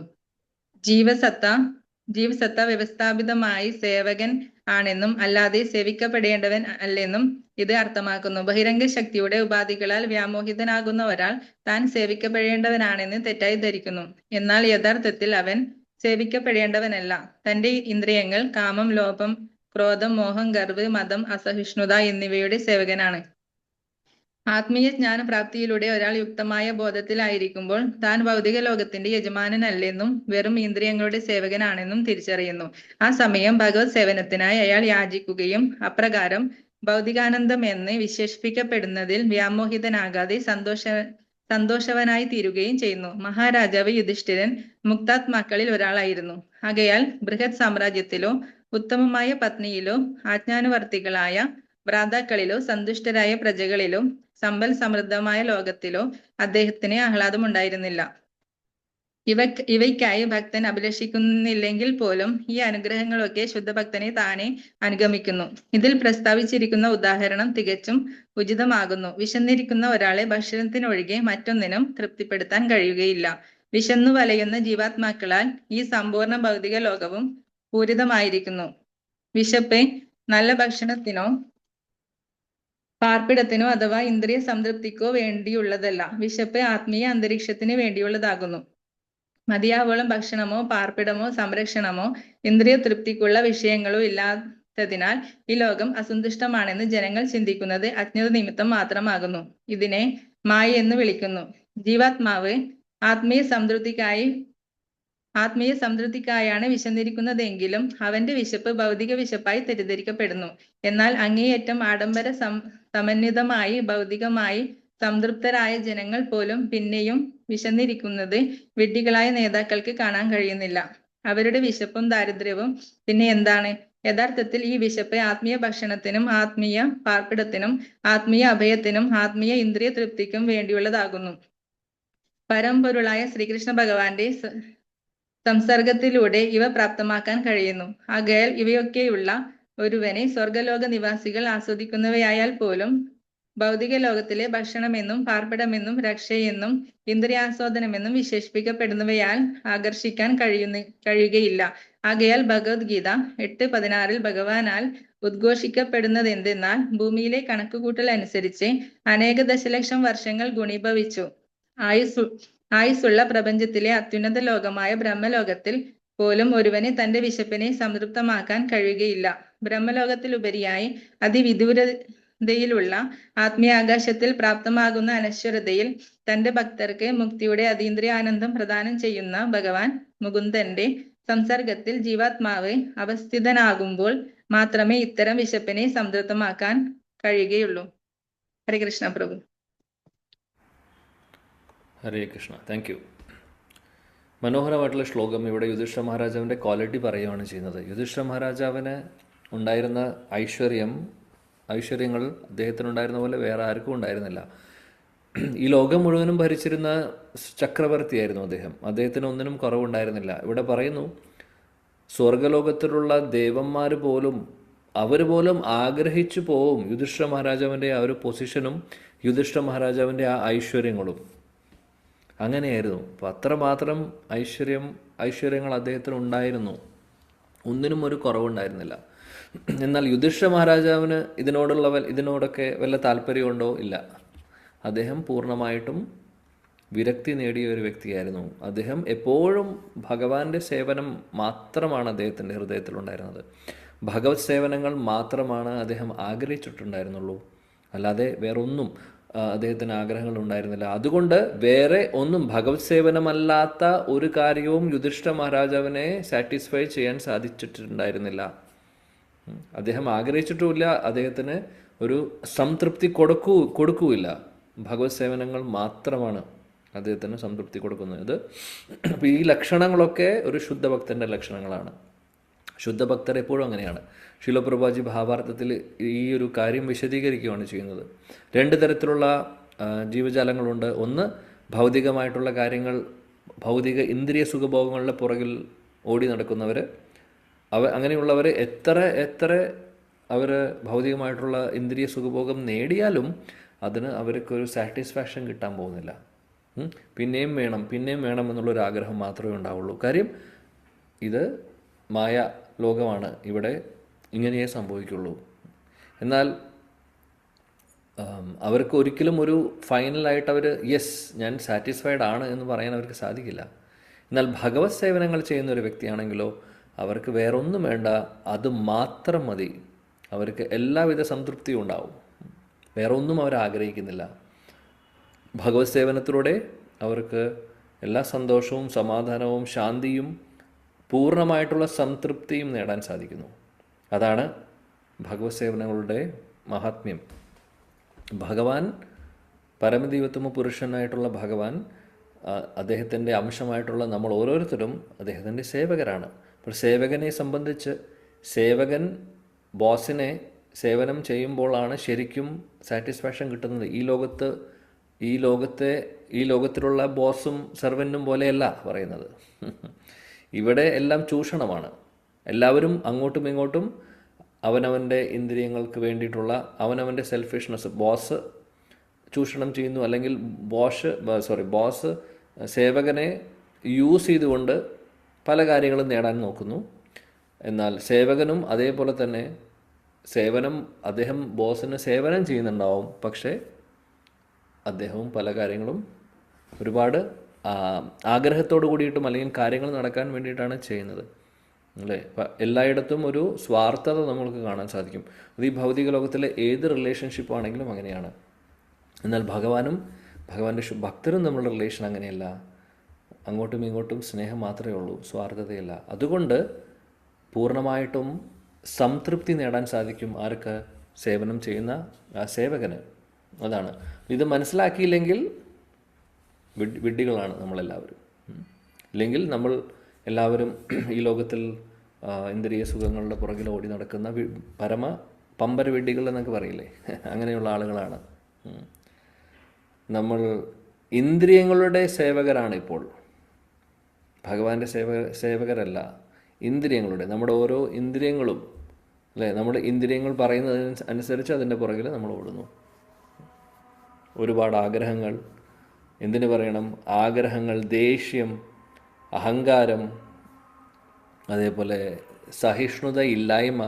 ജീവസത്ത വ്യവസ്ഥാപിതമായി സേവകൻ ആണെന്നും അല്ലാതെ സേവിക്കപ്പെടേണ്ടവൻ അല്ലെന്നും ഇത് അർത്ഥമാക്കുന്നു. ബഹിരംഗ ശക്തിയുടെ ഉപാധികളാൽ വ്യാമോഹിതനാകുന്ന ഒരാൾ താൻ സേവിക്കപ്പെടേണ്ടവനാണെന്ന് തെറ്റായി ധരിക്കുന്നു. എന്നാൽ യഥാർത്ഥത്തിൽ അവൻ സേവിക്കപ്പെടേണ്ടവനല്ല. തന്റെ ഇന്ദ്രിയങ്ങൾ കാമം, ലോഭം, ക്രോധം, മോഹം, ഗർവ്, മതം, അസഹിഷ്ണുത എന്നിവയുടെ സേവകനാണ്. ആത്മീയ ജ്ഞാനപ്രാപ്തിയിലൂടെ ഒരാൾ യുക്തമായ ബോധത്തിലായിരിക്കുമ്പോൾ താൻ ഭൗതിക ലോകത്തിന്റെ യജമാനനല്ലെന്നും വെറും ഇന്ദ്രിയങ്ങളുടെ സേവകനാണെന്നും തിരിച്ചറിയുന്നു. ആ സമയം ഭഗവത് സേവനത്തിനായി അയാൾ യാചിക്കുകയും അപ്രകാരം ഭൗതികാനന്ദം എന്ന് വിശേഷിപ്പിക്കപ്പെടുന്നതിൽ വ്യാമോഹിതനാകാതെ സന്തോഷവനായി തീരുകയും ചെയ്യുന്നു. മഹാരാജാവ് യുധിഷ്ഠിരൻ മുക്താത്മാക്കളിൽ ഒരാളായിരുന്നു. ആകയാൽ ബൃഹത് സാമ്രാജ്യത്തിലോ ഉത്തമമായ പത്നിയിലോ ആജ്ഞാനുവർത്തികളായ ഭ്രാതാക്കളിലോ സന്തുഷ്ടരായ പ്രജകളിലോ സമ്പൽ സമൃദ്ധമായ ലോകത്തിലോ അദ്ദേഹത്തിന് ആഹ്ലാദമുണ്ടായിരുന്നില്ല. ഇവയ്ക്കായി ഭക്തൻ അഭിലഷിക്കുന്നില്ലെങ്കിൽ പോലും ഈ അനുഗ്രഹങ്ങളൊക്കെ ശുദ്ധഭക്തനെ താനെ അനുഗമിക്കുന്നു. ഇതിൽ പ്രസ്താവിച്ചിരിക്കുന്ന ഉദാഹരണം തികച്ചും ഉചിതമാകുന്നു. വിശന്നിരിക്കുന്ന ഒരാളെ ഭക്ഷണത്തിനൊഴികെ മറ്റൊന്നിനും തൃപ്തിപ്പെടുത്താൻ കഴിയുകയില്ല. വിശന്നു വലയുന്ന ജീവാത്മാക്കളാൽ ഈ സമ്പൂർണ്ണ ഭൗതിക ലോകവും പൂരിതമായിരിക്കുന്നു. വിശപ്പ് നല്ല ഭക്ഷണത്തിനോ പാർപ്പിടത്തിനോ അഥവാ ഇന്ദ്രിയ സംതൃപ്തിക്കോ വേണ്ടിയുള്ളതല്ല. വിശപ്പ് ആത്മീയ അന്തരീക്ഷത്തിന് വേണ്ടിയുള്ളതാകുന്നു. മതിയാവോളം ഭക്ഷണമോ പാർപ്പിടമോ സംരക്ഷണമോ ഇന്ദ്രിയ തൃപ്തിക്കുള്ള വിഷയങ്ങളോ ഇല്ലാത്തതിനാൽ ഈ ലോകം അസന്തുഷ്ടമാണെന്ന് ജനങ്ങൾ ചിന്തിക്കുന്നത് അജ്ഞത നിമിത്തം മാത്രമാകുന്നു. ഇതിനെ മായ എന്ന് വിളിക്കുന്നു. ജീവാത്മാവ് ആത്മീയ സംതൃപ്തിക്കായാണ് വിശന്നിരിക്കുന്നതെങ്കിലും അവന്റെ വിശപ്പ് ഭൗതിക വിശപ്പായി തെറ്റിദ്ധരിക്കപ്പെടുന്നു. എന്നാൽ അങ്ങേയറ്റം ആഡംബര സമന്വിതമായി ഭൗതികമായി സംതൃപ്തരായ ജനങ്ങൾ പോലും പിന്നെയും വിശന്നിരിക്കുന്നത് വിഡ്ഢികളായ നേതാക്കൾക്ക് കാണാൻ കഴിയുന്നില്ല. അവരുടെ വിശപ്പും ദാരിദ്ര്യവും പിന്നെ എന്താണ്? യഥാർത്ഥത്തിൽ ഈ വിശപ്പ് ആത്മീയ ഭക്ഷണത്തിനും ആത്മീയ പാർപ്പിടത്തിനും ആത്മീയ അഭയത്തിനും ആത്മീയ ഇന്ദ്രിയ തൃപ്തിക്കും വേണ്ടിയുള്ളതാകുന്നു. പരമ്പൊരുളായ ശ്രീകൃഷ്ണ ഭഗവാന്റെ സംസർഗത്തിലൂടെ ഇവ പ്രാപ്തമാക്കാൻ കഴിയുന്നു. ആകയാൽ ഇവയൊക്കെയുള്ള ഒരുവനെ സ്വർഗലോക നിവാസികൾ ആസ്വദിക്കുന്നവയായാൽ പോലും ഭൗതിക ലോകത്തിലെ ഭക്ഷണമെന്നും പാർപ്പിടമെന്നും രക്ഷയെന്നും ഇന്ദ്രിയാസ്വാദനമെന്നും വിശേഷിപ്പിക്കപ്പെടുന്നവയാൽ ആകർഷിക്കാൻ കഴിയുകയില്ല. ആകയാൽ ഭഗവത്ഗീത 8:16 ഭഗവാനാൽ ഉദ്ഘോഷിക്കപ്പെടുന്നതെന്തെന്നാൽ ഭൂമിയിലെ കണക്കുകൂട്ടൽ അനുസരിച്ച് അനേക ദശലക്ഷം വർഷങ്ങൾ ഗുണീഭവിച്ചു ആയുസ്സുള്ള പ്രപഞ്ചത്തിലെ അത്യുന്നത ലോകമായ ബ്രഹ്മലോകത്തിൽ പോലും ഒരുവന് തന്റെ വിശപ്പിനെ സംതൃപ്തമാക്കാൻ കഴിയുകയില്ല. ബ്രഹ്മലോകത്തിലുപരിയായി അതിവിദൂരതയിലുള്ള ആത്മീയാകാശത്തിൽ പ്രാപ്തമാകുന്ന അനശ്വരതയിൽ തന്റെ ഭക്തർക്ക് മുക്തിയുടെ അതീന്ദ്രിയാനന്ദം പ്രദാനം ചെയ്യുന്ന ഭഗവാൻ മുകുന്ദന്റെ സംസർഗത്തിൽ ജീവാത്മാവ് അവസ്ഥിതനാകുമ്പോൾ മാത്രമേ ഇത്തരം വിശപ്പിനെ സംതൃപ്തമാക്കാൻ കഴിയുകയുള്ളൂ. ഹരേ കൃഷ്ണ പ്രഭു. ഹരേ കൃഷ്ണ. Thank you. മനോഹരമായിട്ടുള്ള ശ്ലോകം. ഇവിടെ യുധിഷ്ഠിര മഹാരാജാവിൻ്റെ ക്വാളിറ്റി പറയുകയാണ് ചെയ്യുന്നത്. യുധിഷ്ഠിര മഹാരാജാവിന് ഉണ്ടായിരുന്ന ഐശ്വര്യങ്ങൾ അദ്ദേഹത്തിനുണ്ടായിരുന്ന പോലെ വേറെ ആർക്കും ഉണ്ടായിരുന്നില്ല. ഈ ലോകം മുഴുവനും ഭരിച്ചിരുന്ന ചക്രവർത്തിയായിരുന്നു അദ്ദേഹം. അദ്ദേഹത്തിന് ഒന്നിനും കുറവുണ്ടായിരുന്നില്ല. ഇവിടെ പറയുന്നു, സ്വർഗലോകത്തിലുള്ള ദേവന്മാർ പോലും അവർ പോലും ആഗ്രഹിച്ചു പോവും യുധിഷ്ഠിര മഹാരാജാവിൻ്റെ ആ ഒരു പൊസിഷനും യുധിഷ്ഠിര മഹാരാജാവിൻ്റെ ആ ഐശ്വര്യങ്ങളും. അങ്ങനെയായിരുന്നു. അപ്പോൾ അത്രമാത്രം ഐശ്വര്യങ്ങൾ അദ്ദേഹത്തിന് ഉണ്ടായിരുന്നു. ഒന്നിനും ഒരു കുറവുണ്ടായിരുന്നില്ല. എന്നാൽ യുധിഷ്ഠിര മഹാരാജാവിന് ഇതിനോടൊക്കെ വല്ല താല്പര്യമുണ്ടോ? ഇല്ല. അദ്ദേഹം പൂർണ്ണമായിട്ടും വിരക്തി നേടിയ ഒരു വ്യക്തിയായിരുന്നു. അദ്ദേഹം എപ്പോഴും ഭഗവാന്റെ സേവനം മാത്രമാണ് അദ്ദേഹത്തിൻ്റെ ഹൃദയത്തിലുണ്ടായിരുന്നത്. ഭഗവത് സേവനങ്ങൾ മാത്രമാണ് അദ്ദേഹം ആഗ്രഹിച്ചിട്ടുണ്ടായിരുന്നുള്ളൂ. അല്ലാതെ വേറൊന്നും അദ്ദേഹത്തിന് ആഗ്രഹങ്ങൾ ഉണ്ടായിരുന്നില്ല. അതുകൊണ്ട് വേറെ ഒന്നും ഭഗവത് സേവനമല്ലാത്ത ഒരു കാര്യവും യുധിഷ്ഠിര മഹാരാജാവിനെ സാറ്റിസ്ഫൈ ചെയ്യാൻ സാധിച്ചിട്ടുണ്ടായിരുന്നില്ല. അദ്ദേഹം ആഗ്രഹിച്ചിട്ടുമില്ല. അദ്ദേഹത്തിന് ഒരു സംതൃപ്തി കൊടുക്കുകയില്ല. ഭഗവത് സേവനങ്ങൾ മാത്രമാണ് അദ്ദേഹത്തിന് സംതൃപ്തി കൊടുക്കുന്നത്. അപ്പോൾ ഈ ലക്ഷണങ്ങളൊക്കെ ഒരു ശുദ്ധഭക്തൻ്റെ ലക്ഷണങ്ങളാണ്. ശുദ്ധഭക്തർ എപ്പോഴും അങ്ങനെയാണ്. ശീലപ്രഭാജി ഭാവാർത്ഥത്തിൽ ഈ ഒരു കാര്യം വിശദീകരിക്കുകയാണ് ചെയ്യുന്നത്. 2 തരത്തിലുള്ള ജീവജാലങ്ങളുണ്ട്. ഒന്ന്, ഭൗതികമായിട്ടുള്ള കാര്യങ്ങൾ, ഭൗതിക ഇന്ദ്രിയ സുഖഭോഗങ്ങളുടെ പുറകിൽ ഓടി നടക്കുന്നവർ. അങ്ങനെയുള്ളവർ എത്ര അവർ ഭൗതികമായിട്ടുള്ള ഇന്ദ്രിയ സുഖഭോഗം നേടിയാലും അതിന് അവർക്കൊരു സാറ്റിസ്ഫാക്ഷൻ കിട്ടാൻ പോകുന്നില്ല. പിന്നെയും വേണം എന്നുള്ളൊരാഗ്രഹം മാത്രമേ ഉണ്ടാവുള്ളൂ. കാര്യം ഇത് മായ ലോകമാണ്. ഇവിടെ ഇങ്ങനെയേ സംഭവിക്കുള്ളൂ. എന്നാൽ അവർക്ക് ഒരിക്കലും ഒരു ഫൈനലായിട്ട് യെസ് ഞാൻ സാറ്റിസ്ഫൈഡ് ആണ് എന്ന് പറയാൻ അവർക്ക് സാധിക്കില്ല. എന്നാൽ ഭഗവത് സേവനങ്ങൾ ചെയ്യുന്ന ഒരു വ്യക്തിയാണെങ്കിലോ അവർക്ക് വേറൊന്നും വേണ്ട, അത് മാത്രം മതി. അവർക്ക് എല്ലാവിധ സംതൃപ്തിയും ഉണ്ടാവും, വേറെ ഒന്നും അവർ ആഗ്രഹിക്കുന്നില്ല. ഭഗവത് സേവനത്തിലൂടെ അവർക്ക് എല്ലാ സന്തോഷവും സമാധാനവും ശാന്തിയും പൂർണ്ണമായിട്ടുള്ള സംതൃപ്തിയും നേടാൻ സാധിക്കുന്നു. അതാണ് ഭഗവത് സേവനങ്ങളുടെ മഹാത്മ്യം. ഭഗവാൻ പരമദൈവത്വമ പുരുഷനായിട്ടുള്ള ഭഗവാൻ അദ്ദേഹത്തിൻ്റെ അംശമായിട്ടുള്ള നമ്മൾ ഓരോരുത്തരും അദ്ദേഹത്തിൻ്റെ സേവകരാണ്. അപ്പോൾ സേവകനെ സംബന്ധിച്ച് സേവകൻ ബോസിനെ സേവനം ചെയ്യുമ്പോഴാണ് ശരിക്കും സാറ്റിസ്ഫാക്ഷൻ കിട്ടുന്നത്. ഈ ലോകത്തിലുള്ള ബോസും സെർവൻറ്റും പോലെയല്ല പറയുന്നത്. ഇവിടെ എല്ലാം ചൂഷണമാണ്. എല്ലാവരും അങ്ങോട്ടും ഇങ്ങോട്ടും അവനവൻ്റെ ഇന്ദ്രിയങ്ങൾക്ക് വേണ്ടിയിട്ടുള്ള അവനവൻ്റെ സെൽഫിഷ്നെസ് ബോസ് ചൂഷണം ചെയ്യുന്നു, അല്ലെങ്കിൽ ബോസ് സേവകനെ യൂസ് ചെയ്തുകൊണ്ട് പല കാര്യങ്ങളും നേടാൻ നോക്കുന്നു. എന്നാൽ സേവകനും അതേപോലെ തന്നെ അദ്ദേഹം ബോസിന് സേവനം ചെയ്യുന്നുണ്ടാവും, പക്ഷേ അദ്ദേഹവും പല കാര്യങ്ങളും ഒരുപാട് ആഗ്രഹത്തോട് കൂടിയിട്ടും അല്ലെങ്കിൽ കാര്യങ്ങൾ നടക്കാൻ വേണ്ടിയിട്ടാണ് ചെയ്യുന്നത്, അല്ലേ? എല്ലായിടത്തും ഒരു സ്വാർത്ഥത നമ്മൾക്ക് കാണാൻ സാധിക്കും. അത് ഈ ഭൗതിക ലോകത്തിലെ ഏത് റിലേഷൻഷിപ്പ് ആണെങ്കിലും അങ്ങനെയാണ്. എന്നാൽ ഭഗവാനും ഭഗവാന്റെ ഭക്തരും തമ്മിലുള്ള റിലേഷൻ അങ്ങനെയല്ല. അങ്ങോട്ടും ഇങ്ങോട്ടും സ്നേഹം മാത്രമേ ഉള്ളൂ, സ്വാർത്ഥതയില്ല. അതുകൊണ്ട് പൂർണ്ണമായിട്ടും സംതൃപ്തി നേടാൻ സാധിക്കും ആർക്ക്? സേവനം ചെയ്യുന്ന ആ സേവകന്. അതാണ്. ഇത് മനസ്സിലാക്കിയില്ലെങ്കിൽ വിഡ്ഢികളാണ് നമ്മളെല്ലാവരും. ഇല്ലെങ്കിൽ നമ്മൾ എല്ലാവരും ഈ ലോകത്തിൽ ഇന്ദ്രിയ സുഖങ്ങളുടെ പുറകിൽ ഓടി നടക്കുന്ന പമ്പര വിഡ്ഢികൾ എന്നൊക്കെ പറയില്ലേ, അങ്ങനെയുള്ള ആളുകളാണ് നമ്മൾ. ഇന്ദ്രിയങ്ങളുടെ സേവകരാണ് ഇപ്പോൾ, ഭഗവാന്റെ സേവകരല്ല. ഇന്ദ്രിയങ്ങളുടെ, നമ്മുടെ ഓരോ ഇന്ദ്രിയങ്ങളും, അല്ലേ? നമ്മുടെ ഇന്ദ്രിയങ്ങൾ പറയുന്നതിനനുസരിച്ച് അതിൻ്റെ പുറകിൽ നമ്മൾ ഓടുന്നു. ഒരുപാട് ആഗ്രഹങ്ങൾ, എന്തിനു പറയണം, ആഗ്രഹങ്ങൾ, ദേഷ്യം, അഹങ്കാരം, അതേപോലെ സഹിഷ്ണുത ഇല്ലായ്മ,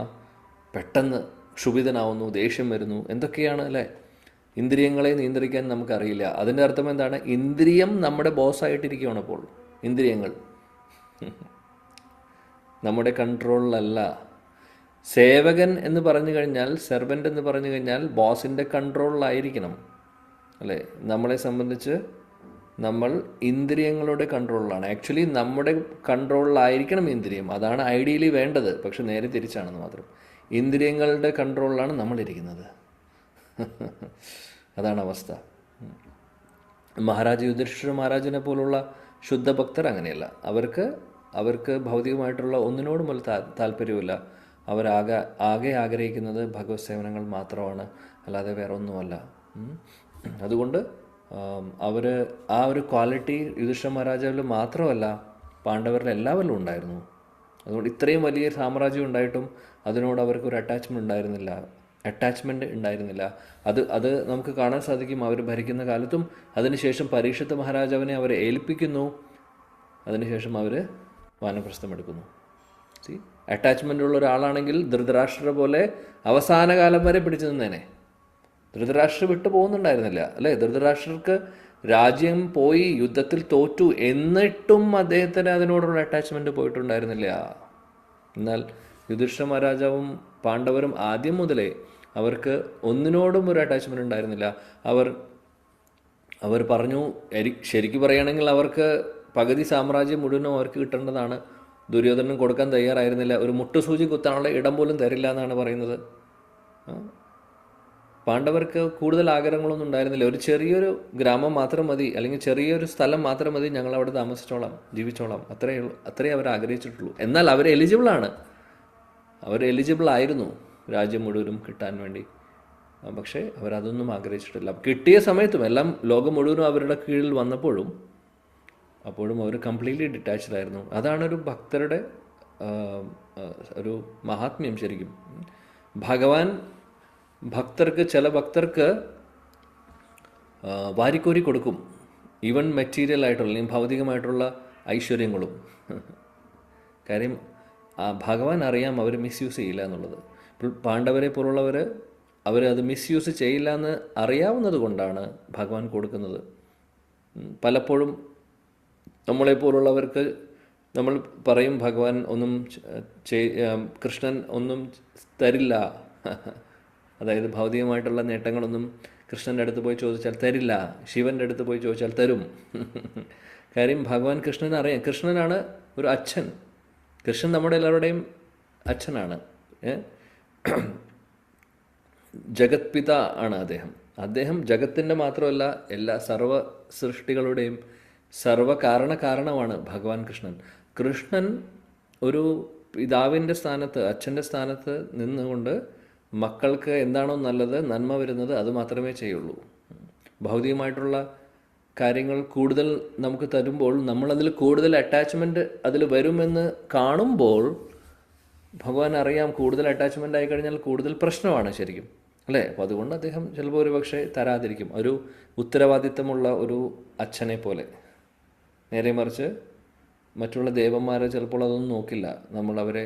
പെട്ടെന്ന് ക്ഷുഭിതനാവുന്നു, ദേഷ്യം വരുന്നു, എന്തൊക്കെയാണ്, അല്ലേ? ഇന്ദ്രിയങ്ങളെ നിയന്ത്രിക്കാൻ നമുക്കറിയില്ല. അതിൻ്റെ അർത്ഥം എന്താണ്? ഇന്ദ്രിയം നമ്മുടെ ബോസായിട്ടിരിക്കുകയാണ് അപ്പോൾ. ഇന്ദ്രിയങ്ങൾ നമ്മുടെ കൺട്രോളിലല്ല. സേവകൻ എന്ന് പറഞ്ഞു കഴിഞ്ഞാൽ, സെർവൻ്റ് എന്ന് പറഞ്ഞു കഴിഞ്ഞാൽ ബോസിൻ്റെ കൺട്രോളിലായിരിക്കണം, അല്ലേ? നമ്മളെ സംബന്ധിച്ച് നമ്മൾ ഇന്ദ്രിയങ്ങളുടെ കൺട്രോളിലാണ്. ആക്ച്വലി നമ്മുടെ കൺട്രോളിലായിരിക്കണം ഇന്ദ്രിയം, അതാണ് ഐഡിയലി വേണ്ടത്. പക്ഷെ നേരെ തിരിച്ചാണെന്ന് മാത്രം. ഇന്ദ്രിയങ്ങളുടെ കൺട്രോളിലാണ് നമ്മളിരിക്കുന്നത്. അതാണ് അവസ്ഥ. യുധിഷ്ഠിര മഹാരാജിനെ പോലുള്ള ശുദ്ധഭക്തർ അങ്ങനെയല്ല. അവർക്ക് ഭൗതികമായിട്ടുള്ള ഒന്നിനോടും പോലും താല്പര്യമില്ല. ആകെ ആഗ്രഹിക്കുന്നത് ഭഗവത് സേവനങ്ങൾ മാത്രമാണ്, അല്ലാതെ വേറെ ഒന്നുമല്ല. അതുകൊണ്ട് അവർ ആ ഒരു ക്വാളിറ്റി യുധിഷ്ഠിര മഹാരാജാവിൽ മാത്രമല്ല, പാണ്ഡവരിൽ എല്ലാവരിലും ഉണ്ടായിരുന്നു. അതുകൊണ്ട് ഇത്രയും വലിയ സാമ്രാജ്യം ഉണ്ടായിട്ടും അതിനോട് അവർക്കൊരു അറ്റാച്ച്മെൻറ്റ് ഉണ്ടായിരുന്നില്ല. അത് നമുക്ക് കാണാൻ സാധിക്കും അവർ ഭരിക്കുന്ന കാലത്തും. അതിനുശേഷം പരീക്ഷത്ത് മഹാരാജാവിനെ അവരെ ഏൽപ്പിക്കുന്നു, അതിനുശേഷം അവർ വാനപ്രസ്ഥം എടുക്കുന്നു. അറ്റാച്ച്മെൻ്റ് ഉള്ള ഒരാളാണെങ്കിൽ ധൃതരാഷ്ട്ര പോലെ അവസാന കാലം വരെ പിടിച്ചു നിന്നേനെ. ധൃതരാഷ്ട്ര വിട്ടു പോകുന്നുണ്ടായിരുന്നില്ല, അല്ലേ? ധൃതരാഷ്ട്രർക്ക് രാജ്യം പോയി, യുദ്ധത്തിൽ തോറ്റു, എന്നിട്ടും അദ്ദേഹത്തിന് അതിനോടുള്ള അറ്റാച്ച്മെൻറ്റ് പോയിട്ടുണ്ടായിരുന്നില്ല. എന്നാൽ യുധിഷ്ഠിര മഹാരാജാവും പാണ്ഡവരും ആദ്യം മുതലേ അവർക്ക് ഒന്നിനോടും ഒരു അറ്റാച്ച്മെൻറ്റ് ഉണ്ടായിരുന്നില്ല. അവർ പറഞ്ഞു, ശരിക്കും പറയുകയാണെങ്കിൽ അവർക്ക് പകുതി സാമ്രാജ്യം മുഴുവനും അവർക്ക് കിട്ടേണ്ടതാണ്. ദുര്യോധനൻ കൊടുക്കാൻ തയ്യാറായിരുന്നില്ല. ഒരു മുട്ടുസൂചി കുത്താനുള്ള ഇടം പോലും തരില്ല എന്നാണ് പറയുന്നത്. പാണ്ഡവർക്ക് കൂടുതൽ ആഗ്രഹങ്ങളൊന്നും ഉണ്ടായിരുന്നില്ല. ഒരു ചെറിയൊരു ഗ്രാമം മാത്രം മതി, അല്ലെങ്കിൽ ചെറിയൊരു സ്ഥലം മാത്രം മതി, ഞങ്ങൾ അവിടെ താമസിച്ചോളാം, ജീവിച്ചോളാം, അത്രേ അവർ ആഗ്രഹിച്ചിട്ടുള്ളൂ. എന്നാൽ അവർ എലിജിബിൾ ആയിരുന്നു രാജ്യം മുഴുവനും കിട്ടാൻ വേണ്ടി. പക്ഷേ അവരതൊന്നും ആഗ്രഹിച്ചിട്ടില്ല. കിട്ടിയ സമയത്തും എല്ലാം ലോകം മുഴുവനും അവരുടെ കീഴിൽ വന്നപ്പോഴും അവർ കംപ്ലീറ്റ്ലി ഡിറ്റാച്ച്ഡ് ആയിരുന്നു. അതാണ് ഒരു ഭക്തരുടെ ഒരു മഹാത്മ്യം ശരിക്കും. ഭഗവാൻ ചില ഭക്തർക്ക് വാരിക്കോരി കൊടുക്കും, ഈവൻ മെറ്റീരിയൽ ആയിട്ടുള്ള അല്ലെങ്കിൽ ഭൗതികമായിട്ടുള്ള ഐശ്വര്യങ്ങളും. കാര്യം ഭഗവാൻ അറിയാം അവർ മിസ്യൂസ് ചെയ്യില്ല എന്നുള്ളത്. ഇപ്പോൾ പാണ്ഡവരെ പോലുള്ളവർ അത് മിസ്യൂസ് ചെയ്യില്ല എന്ന് അറിയാവുന്നത് കൊണ്ടാണ് ഭഗവാൻ കൊടുക്കുന്നത്. പലപ്പോഴും നമ്മളെപ്പോലുള്ളവർക്ക് നമ്മൾ പറയും ഭഗവാൻ ഒന്നും കൃഷ്ണൻ ഒന്നും തരില്ല, അതായത് ഭൗതികമായിട്ടുള്ള നേട്ടങ്ങളൊന്നും കൃഷ്ണൻ്റെ അടുത്ത് പോയി ചോദിച്ചാൽ തരില്ല, ശിവൻ്റെ അടുത്ത് പോയി ചോദിച്ചാൽ തരും. കാര്യം ഭഗവാൻ കൃഷ്ണനെ അറിയാം. കൃഷ്ണനാണ് ഒരു അച്ഛൻ. കൃഷ്ണൻ നമ്മുടെ എല്ലാവരുടെയും അച്ഛനാണ്. ജഗത് പിത ആണ് അദ്ദേഹം. അദ്ദേഹം ജഗത്തിൻ്റെ മാത്രമല്ല എല്ലാ സർവ സൃഷ്ടികളുടെയും കാരണമാണ് ഭഗവാൻ കൃഷ്ണൻ. കൃഷ്ണൻ ഒരു പിതാവിൻ്റെ സ്ഥാനത്ത്, അച്ഛൻ്റെ സ്ഥാനത്ത് നിന്നുകൊണ്ട് മക്കൾക്ക് എന്താണോ നല്ലത്, നന്മ വരുന്നത് അത് മാത്രമേ ചെയ്യുള്ളൂ. ഭൗതികമായിട്ടുള്ള കാര്യങ്ങൾ കൂടുതൽ നമുക്ക് തരുമ്പോൾ നമ്മളതിൽ കൂടുതൽ അറ്റാച്ച്മെൻറ്റ് അതിൽ വരുമെന്ന് കാണുമ്പോൾ ഭഗവാൻ അറിയാം കൂടുതൽ അറ്റാച്ച്മെൻ്റ് ആയിക്കഴിഞ്ഞാൽ കൂടുതൽ പ്രശ്നമാണ് ശരിക്കും, അല്ലേ? അപ്പോൾ അതുകൊണ്ട് അദ്ദേഹം ചിലപ്പോൾ ഒരു പക്ഷേ തരാതിരിക്കും, ഒരു ഉത്തരവാദിത്തമുള്ള ഒരു അച്ഛനെ പോലെ. നേരെ മറിച്ച് മറ്റുള്ള ദേവന്മാരെ ചിലപ്പോൾ അതൊന്നും നോക്കില്ല. നമ്മൾ അവരെ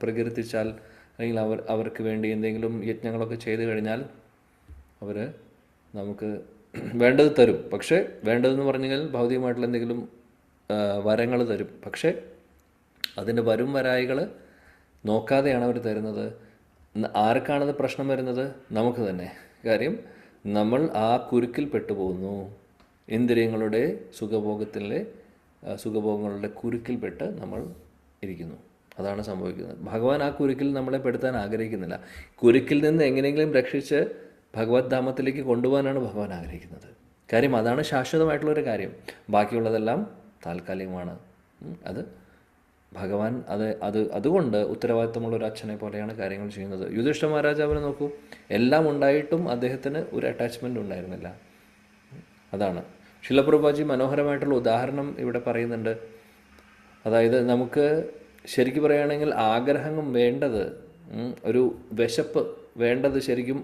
പ്രകീർത്തിച്ചാൽ അല്ലെങ്കിൽ അവർക്ക് വേണ്ടി എന്തെങ്കിലും യജ്ഞങ്ങളൊക്കെ ചെയ്തു കഴിഞ്ഞാൽ അവർ നമുക്ക് വേണ്ടത് തരും. പക്ഷേ വേണ്ടതെന്ന് പറഞ്ഞു കഴിഞ്ഞാൽ ഭൗതികമായിട്ടുള്ള എന്തെങ്കിലും വരങ്ങൾ തരും. പക്ഷേ അതിൻ്റെ വരും വരായികൾ നോക്കാതെയാണ് അവർ തരുന്നത്. ആർക്കാണത് പ്രശ്നം വരുന്നത്? നമുക്ക് തന്നെ. കാര്യം നമ്മൾ ആ കുരുക്കിൽ പെട്ടുപോകുന്നു. ഇന്ദ്രിയങ്ങളുടെ സുഖഭോഗങ്ങളുടെ കുരുക്കിൽപ്പെട്ട് നമ്മൾ ഇരിക്കുന്നു. അതാണ് സംഭവിക്കുന്നത്. ഭഗവാൻ ആ കുരുക്കിൽ നമ്മളെ പെടുത്താൻ ആഗ്രഹിക്കുന്നില്ല. കുരുക്കിൽ നിന്ന് എങ്ങനെയെങ്കിലും രക്ഷിച്ച് ഭഗവത് ധാമത്തിലേക്ക് കൊണ്ടുപോകാനാണ് ഭഗവാൻ ആഗ്രഹിക്കുന്നത്. കാര്യം അതാണ് ശാശ്വതമായിട്ടുള്ളൊരു കാര്യം. ബാക്കിയുള്ളതെല്ലാം താൽക്കാലികമാണ്. അത് ഭഗവാൻ അതുകൊണ്ട് ഉത്തരവാദിത്തമുള്ള ഒരു അച്ഛനെ പോലെയാണ് കാര്യങ്ങൾ ചെയ്യുന്നത്. യുധിഷ്ഠിര മഹാരാജാവിനെ നോക്കൂ, എല്ലാം ഉണ്ടായിട്ടും അദ്ദേഹത്തിന് ഒരു അറ്റാച്ച്മെൻ്റ് ഉണ്ടായിരുന്നില്ല. അതാണ് ശില പ്രഭുപാദി മനോഹരമായിട്ടുള്ള ഉദാഹരണം ഇവിടെ പറയുന്നുണ്ട്. അതായത് നമുക്ക് ശരിക്കും ആഗ്രഹം വേണ്ടത്, ഒരു വിശപ്പ് വേണ്ടത് ശരിക്കും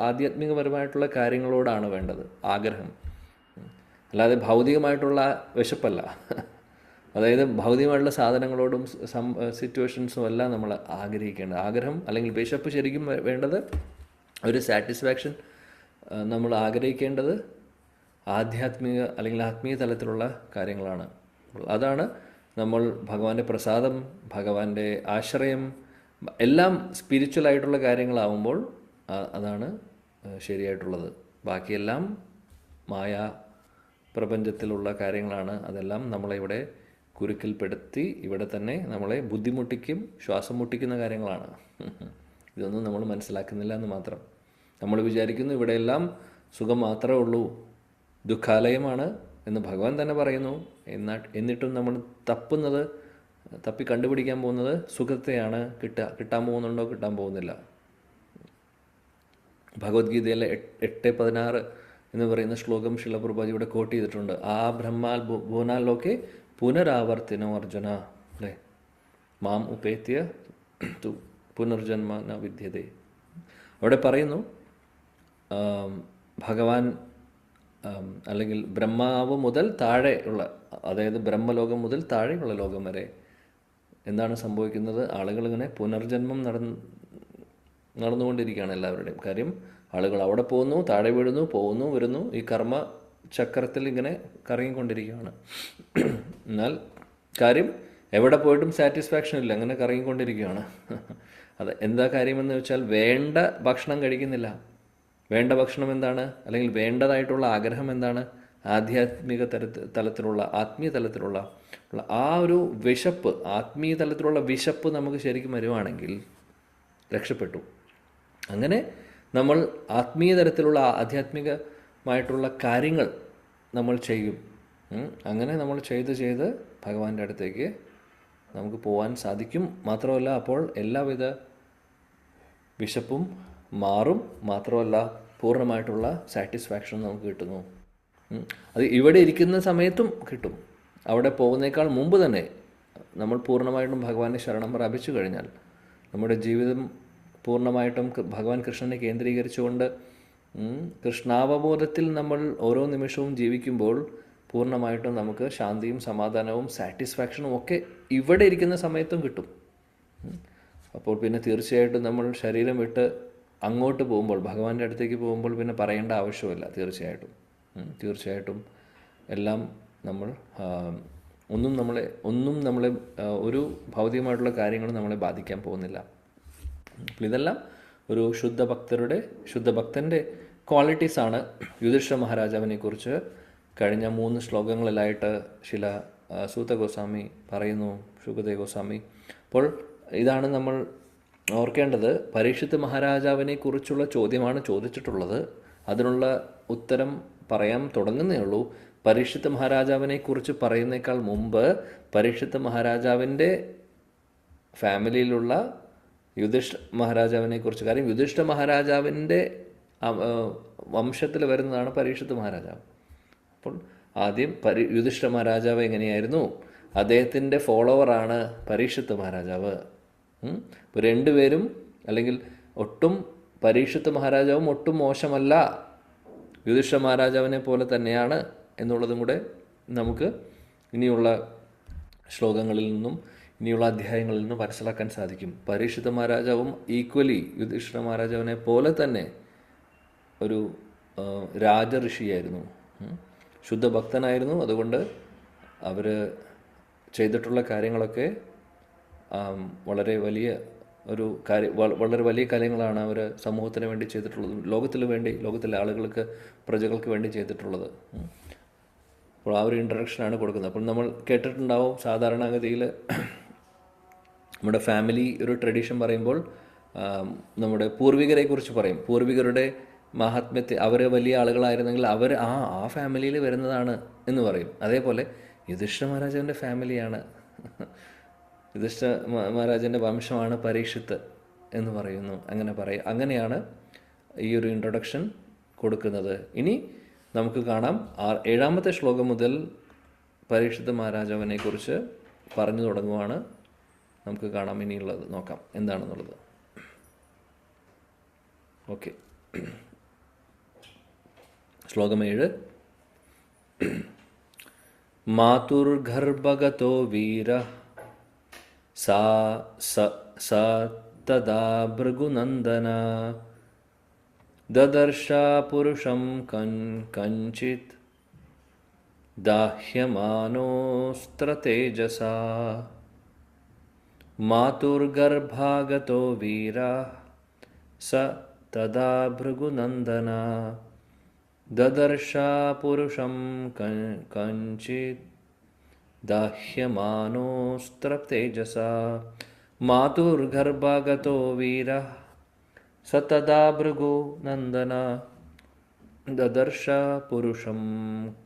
ആധ്യാത്മികപരമായിട്ടുള്ള കാര്യങ്ങളോടാണ് വേണ്ടത് ആഗ്രഹം, അല്ലാതെ ഭൗതികമായിട്ടുള്ള വിശപ്പല്ല. അതായത് ഭൗതികമായിട്ടുള്ള സാധനങ്ങളോടും സിറ്റുവേഷൻസും എല്ലാം നമ്മൾ ആഗ്രഹിക്കേണ്ടത്. ആഗ്രഹം അല്ലെങ്കിൽ വിശപ്പ് ശരിക്കും വേണ്ടത്, ഒരു സാറ്റിസ്ഫാക്ഷൻ നമ്മൾ ആഗ്രഹിക്കേണ്ടത് ആധ്യാത്മിക അല്ലെങ്കിൽ ആത്മീയ തലത്തിലുള്ള കാര്യങ്ങളാണ്. അതാണ് നമ്മൾ ഭഗവാന്റെ പ്രസാദം, ഭഗവാന്റെ ആശ്രയം എല്ലാം സ്പിരിച്വലായിട്ടുള്ള കാര്യങ്ങളാവുമ്പോൾ അതാണ് ശരിയായിട്ടുള്ളത്. ബാക്കിയെല്ലാം മായാ പ്രപഞ്ചത്തിലുള്ള കാര്യങ്ങളാണ്. അതെല്ലാം നമ്മളെ കുരുക്കിൽപ്പെടുത്തി ഇവിടെ തന്നെ നമ്മളെ ബുദ്ധിമുട്ടിക്കും, ശ്വാസം മുട്ടിക്കുന്ന കാര്യങ്ങളാണ്. ഇതൊന്നും നമ്മൾ മനസ്സിലാക്കുന്നില്ല എന്ന് മാത്രം. നമ്മൾ വിചാരിക്കുന്നു ഇവിടെയെല്ലാം സുഖം മാത്രമേ ഉള്ളൂ, ദുഃഖാലയമാണ് എന്ന് ഭഗവാൻ തന്നെ പറയുന്നു. എന്നിട്ടും നമ്മൾ തപ്പി കണ്ടുപിടിക്കാൻ പോകുന്നത് സുഖത്തെയാണ്. കിട്ടാൻ പോകുന്നുണ്ടോ? കിട്ടാൻ പോകുന്നില്ല. ഭഗവത്ഗീതയിലെ 8:16 എന്ന് പറയുന്ന ശ്ലോകം ശില പ്രഭുപാദി ഇവിടെ കോട്ട് ചെയ്തിട്ടുണ്ട്. ആ ബ്രഹ്മാൽ ഭുവനാലോകെ പുനരാവർത്തിനോ അർജുന, അല്ലേ? മാം ഉപേത്യ തു പുനർജന്മ ന വിദ്യതേ. അവിടെ പറയുന്നു ഭഗവാൻ അല്ലെങ്കിൽ ബ്രഹ്മാവ് മുതൽ താഴെയുള്ള, അതായത് ബ്രഹ്മലോകം മുതൽ താഴെയുള്ള ലോകം വരെ എന്താണ് സംഭവിക്കുന്നത്? ആളുകളിങ്ങനെ പുനർജന്മം നടന്നുകൊണ്ടിരിക്കുകയാണ് എല്ലാവരുടെയും. കാര്യം ആളുകൾ അവിടെ പോകുന്നു, താഴെ വീഴുന്നു, പോകുന്നു, വരുന്നു. ഈ കർമ്മ ചക്രത്തിൽ ഇങ്ങനെ കറങ്ങിക്കൊണ്ടിരിക്കുകയാണ്. എന്നാൽ കാര്യം എവിടെ പോയിട്ടും സാറ്റിസ്ഫാക്ഷൻ ഇല്ല, അങ്ങനെ കറങ്ങിക്കൊണ്ടിരിക്കുകയാണ്. അത് എന്താ കാര്യമെന്ന് വെച്ചാൽ വേണ്ട ഭക്ഷണം കഴിക്കുന്നില്ല. വേണ്ട ഭക്ഷണം എന്താണ്? അല്ലെങ്കിൽ വേണ്ടതായിട്ടുള്ള ആഗ്രഹം എന്താണ്? ആധ്യാത്മിക തലത്തിലുള്ള ആത്മീയ തലത്തിലുള്ള ആ ഒരു വിശപ്പ്, ആത്മീയ തലത്തിലുള്ള വിശപ്പ് നമുക്ക് ശരിക്കും വരുവാണെങ്കിൽ രക്ഷപ്പെട്ടു. അങ്ങനെ നമ്മൾ ആത്മീയ തരത്തിലുള്ള ആധ്യാത്മികമായിട്ടുള്ള കാര്യങ്ങൾ നമ്മൾ ചെയ്യും. അങ്ങനെ നമ്മൾ ചെയ്ത് ഭഗവാന്റെ അടുത്തേക്ക് നമുക്ക് പോകാൻ സാധിക്കും. മാത്രമല്ല അപ്പോൾ എല്ലാവിധ വിശപ്പും മാറും. മാത്രമല്ല പൂർണ്ണമായിട്ടുള്ള സാറ്റിസ്ഫാക്ഷൻ നമുക്ക് കിട്ടുന്നു. അത് ഇവിടെ ഇരിക്കുന്ന സമയത്തും കിട്ടും. അവിടെ പോകുന്നേക്കാൾ മുമ്പ് തന്നെ നമ്മൾ പൂർണ്ണമായിട്ടും ഭഗവാനെ ശരണം പ്രാപിച്ചു കഴിഞ്ഞാൽ നമ്മുടെ ജീവിതം പൂർണ്ണമായിട്ടും ഭഗവാൻ കൃഷ്ണനെ കേന്ദ്രീകരിച്ചുകൊണ്ട് കൃഷ്ണാവബോധത്തിൽ നമ്മൾ ഓരോ നിമിഷവും ജീവിക്കുമ്പോൾ പൂർണ്ണമായിട്ടും നമുക്ക് ശാന്തിയും സമാധാനവും സാറ്റിസ്ഫാക്ഷനും ഒക്കെ ഇവിടെ ഇരിക്കുന്ന സമയത്തും കിട്ടും. അപ്പോൾ പിന്നെ തീർച്ചയായിട്ടും നമ്മൾ ശരീരം വിട്ട് അങ്ങോട്ട് പോകുമ്പോൾ, ഭഗവാന്റെ അടുത്തേക്ക് പോകുമ്പോൾ പിന്നെ പറയേണ്ട ആവശ്യമില്ല. തീർച്ചയായിട്ടും എല്ലാം നമ്മൾ ഒന്നും നമ്മളെ ഒരു ഭൗതികമായിട്ടുള്ള കാര്യങ്ങളും നമ്മളെ ബാധിക്കാൻ പോകുന്നില്ല. അപ്പോൾ ഇതെല്ലാം ഒരു ശുദ്ധഭക്തൻ്റെ ക്വാളിറ്റീസാണ് യുധിഷ്ഠിര മഹാരാജാവിനെക്കുറിച്ച് കഴിഞ്ഞ 3 ശ്ലോകങ്ങളിലായിട്ട് ശില സൂത ഗോസ്വാമി പറയുന്നു, ശുകദേവ് ഗോസ്വാമി. അപ്പോൾ ഇതാണ് നമ്മൾ ഓർക്കേണ്ടത്. പരീക്ഷിത്ത് മഹാരാജാവിനെ കുറിച്ചുള്ള ചോദ്യമാണ് ചോദിച്ചിട്ടുള്ളത്. അതിനുള്ള ഉത്തരം പറയാൻ തുടങ്ങുന്നേ ഉള്ളൂ. പരീക്ഷിത്ത് മഹാരാജാവിനെ കുറിച്ച് പറയുന്നേക്കാൾ മുമ്പ് പരീക്ഷിത്ത് മഹാരാജാവിൻ്റെ ഫാമിലിയിലുള്ള യുധിഷ്ഠിര മഹാരാജാവിനെ കുറിച്ച്, കാര്യം യുധിഷ്ഠിര മഹാരാജാവിൻ്റെ വംശത്തിൽ വരുന്നതാണ് പരീക്ഷിത്ത് മഹാരാജാവ്. അപ്പോൾ ആദ്യം യുധിഷ്ഠിര മഹാരാജാവ് എങ്ങനെയായിരുന്നു, അദ്ദേഹത്തിൻ്റെ ഫോളോവറാണ് പരീക്ഷിത്ത് മഹാരാജാവ്. ഇപ്പോൾ രണ്ടുപേരും, അല്ലെങ്കിൽ ഒട്ടും പരീക്ഷിത്ത് മഹാരാജാവും ഒട്ടും മോശമല്ല, യുധിഷ്ഠിര മഹാരാജാവിനെ പോലെ തന്നെയാണ് എന്നുള്ളതും കൂടെ നമുക്ക് ഇനിയുള്ള ശ്ലോകങ്ങളിൽ നിന്നും ഇനിയുള്ള അധ്യായങ്ങളിൽ നിന്നും മനസ്സിലാക്കാൻ സാധിക്കും. പരീക്ഷിത്ത് മഹാരാജാവും ഈക്വലി യുധിഷ്ഠിര മഹാരാജാവിനെ പോലെ തന്നെ ഒരു രാജഋഷിയായിരുന്നു, ശുദ്ധഭക്തനായിരുന്നു. അതുകൊണ്ട് അവർ ചെയ്തിട്ടുള്ള കാര്യങ്ങളൊക്കെ വളരെ വലിയ കാര്യങ്ങളാണ് അവർ സമൂഹത്തിന് വേണ്ടി ചെയ്തിട്ടുള്ളത്, ലോകത്തിലെ ആളുകൾക്ക്, പ്രജകൾക്ക് വേണ്ടി ചെയ്തിട്ടുള്ളത്. അപ്പോൾ ആ ഒരു ഇൻട്രഡക്ഷനാണ് കൊടുക്കുന്നത്. അപ്പോൾ നമ്മൾ കേട്ടിട്ടുണ്ടാവും, സാധാരണഗതിയിൽ നമ്മുടെ ഫാമിലി ഒരു ട്രഡീഷൻ പറയുമ്പോൾ നമ്മുടെ പൂർവികരെ കുറിച്ച് പറയും. പൂർവികരുടെ മഹാത്മ്യത്തെ, അവർ വലിയ ആളുകളായിരുന്നെങ്കിൽ അവർ ആ ഫാമിലിയിൽ വരുന്നതാണ് എന്ന് പറയും. അതേപോലെ യുധിഷ്ഠിര മഹാരാജാവിൻ്റെ ഫാമിലിയാണ്, യുധിഷ്ഠിര മഹാരാജൻ്റെ വംശമാണ് പരീക്ഷിത്ത് എന്ന് പറയുന്നു. അങ്ങനെയാണ് ഈ ഒരു ഇൻട്രൊഡക്ഷൻ കൊടുക്കുന്നത്. ഇനി നമുക്ക് കാണാം 7ാമത്തെ ശ്ലോകം മുതൽ പരീക്ഷിത്ത് മഹാരാജാവിനെ കുറിച്ച് പറഞ്ഞു തുടങ്ങുവാണ്. നമുക്ക് കാണാം, ഇനിയുള്ളത് നോക്കാം എന്താണെന്നുള്ളത്. ഓക്കെ, ശ്ലോകം 7. മാതുർഗർഭഗതോ വീര സാ തദാ ഭൃഗുനന്ദന ദദർശ പുരുഷം കഞ്ചിത് ദാഹ്യമാനോസ്ത്രതേജസാ. മാതുർഗർഭാഗതോ വീര സ തദാ ഭൃഗുനന്ദന ദദർശ പുരുഷം കഞ്ചിത് ദാഹ്യമാനോസ്ത്രതേജസാ. മാതുർഗർഭാഗതോ വീര സ തദാ ഭൃഗുനന്ദന ദദർശ പുരുഷം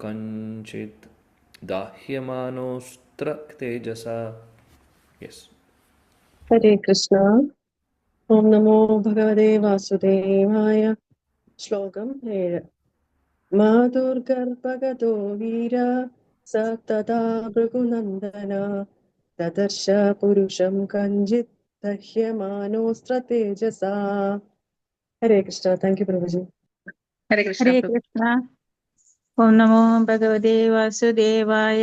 കഞ്ചിത് ദാഹ്യമാനോസ്ത്രതേജസാ. യെസ്. ഹരേ കൃഷ്ണ. ഓം നമോ ഭഗവതേ വാസുദേവായ. ശ്ലോകം 7. മാതുർഗർഭഗതോ വീര സ തദാ ഭൃഗുനന്ദന ദദർശ പുരുഷം കഞ്ചിത് ദഹ്യമാനോസ്ത്രതേജസാ. ഹരേ കൃഷ്ണ. താങ്ക് യു പ്രഭുജി. ഹരേ കൃഷ്ണ. ഹരേ കൃഷ്ണ. ഓം നമോ ഭഗവതേ വാസുദേവായ.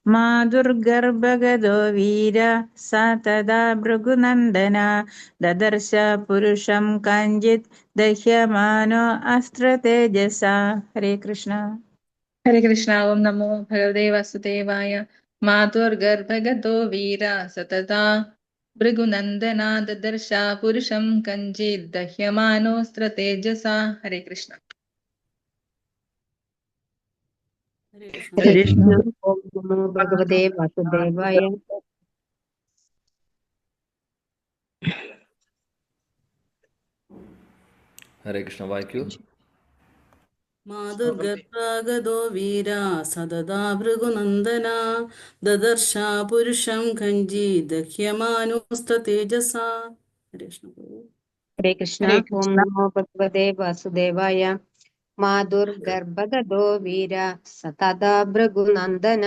മാതുർഗർഭഗതോ വീര സ തദാ ഭൃഗുനന്ദന ദദർശ പുരുഷം കഞ്ചിത് ദഹ്യമാനോ അസ്ത്രതേജസാ. ഹരേ കൃഷ്ണ. ഹരേ കൃഷ്ണ. ഓം നമോ ഭഗവതേ വാസുദേവായ. മാതുർഗർഭഗതോ വീര സതതാ ഭൃഗുനന്ദന ദദർശ പുരുഷം കഞ്ചിത് ദഹ്യമാനോസ്ത്രതേജസാ. ഹരേ കൃഷ്ണ. ഹരേ കൃഷ്ണ. ഓം നമോ ഭഗവതേ വാസുദേവായ. ഹരേ കൃഷ്ണ. വായിക്കൂ. മാതുർഗർഭാഗതോ വീര സതതാ ഭൃഗുനന്ദന ദദർശ പുരുഷം കഞ്ചി ദഹ്യമാനോസ്ത്രതേജസാ. ഹരേ കൃഷ്ണ. ഓം നമോ ഭഗവതേ വാസുദേവായ. മാതുർഗർഭഗതോ വീര സതതാ ഭൃഗുനന്ദന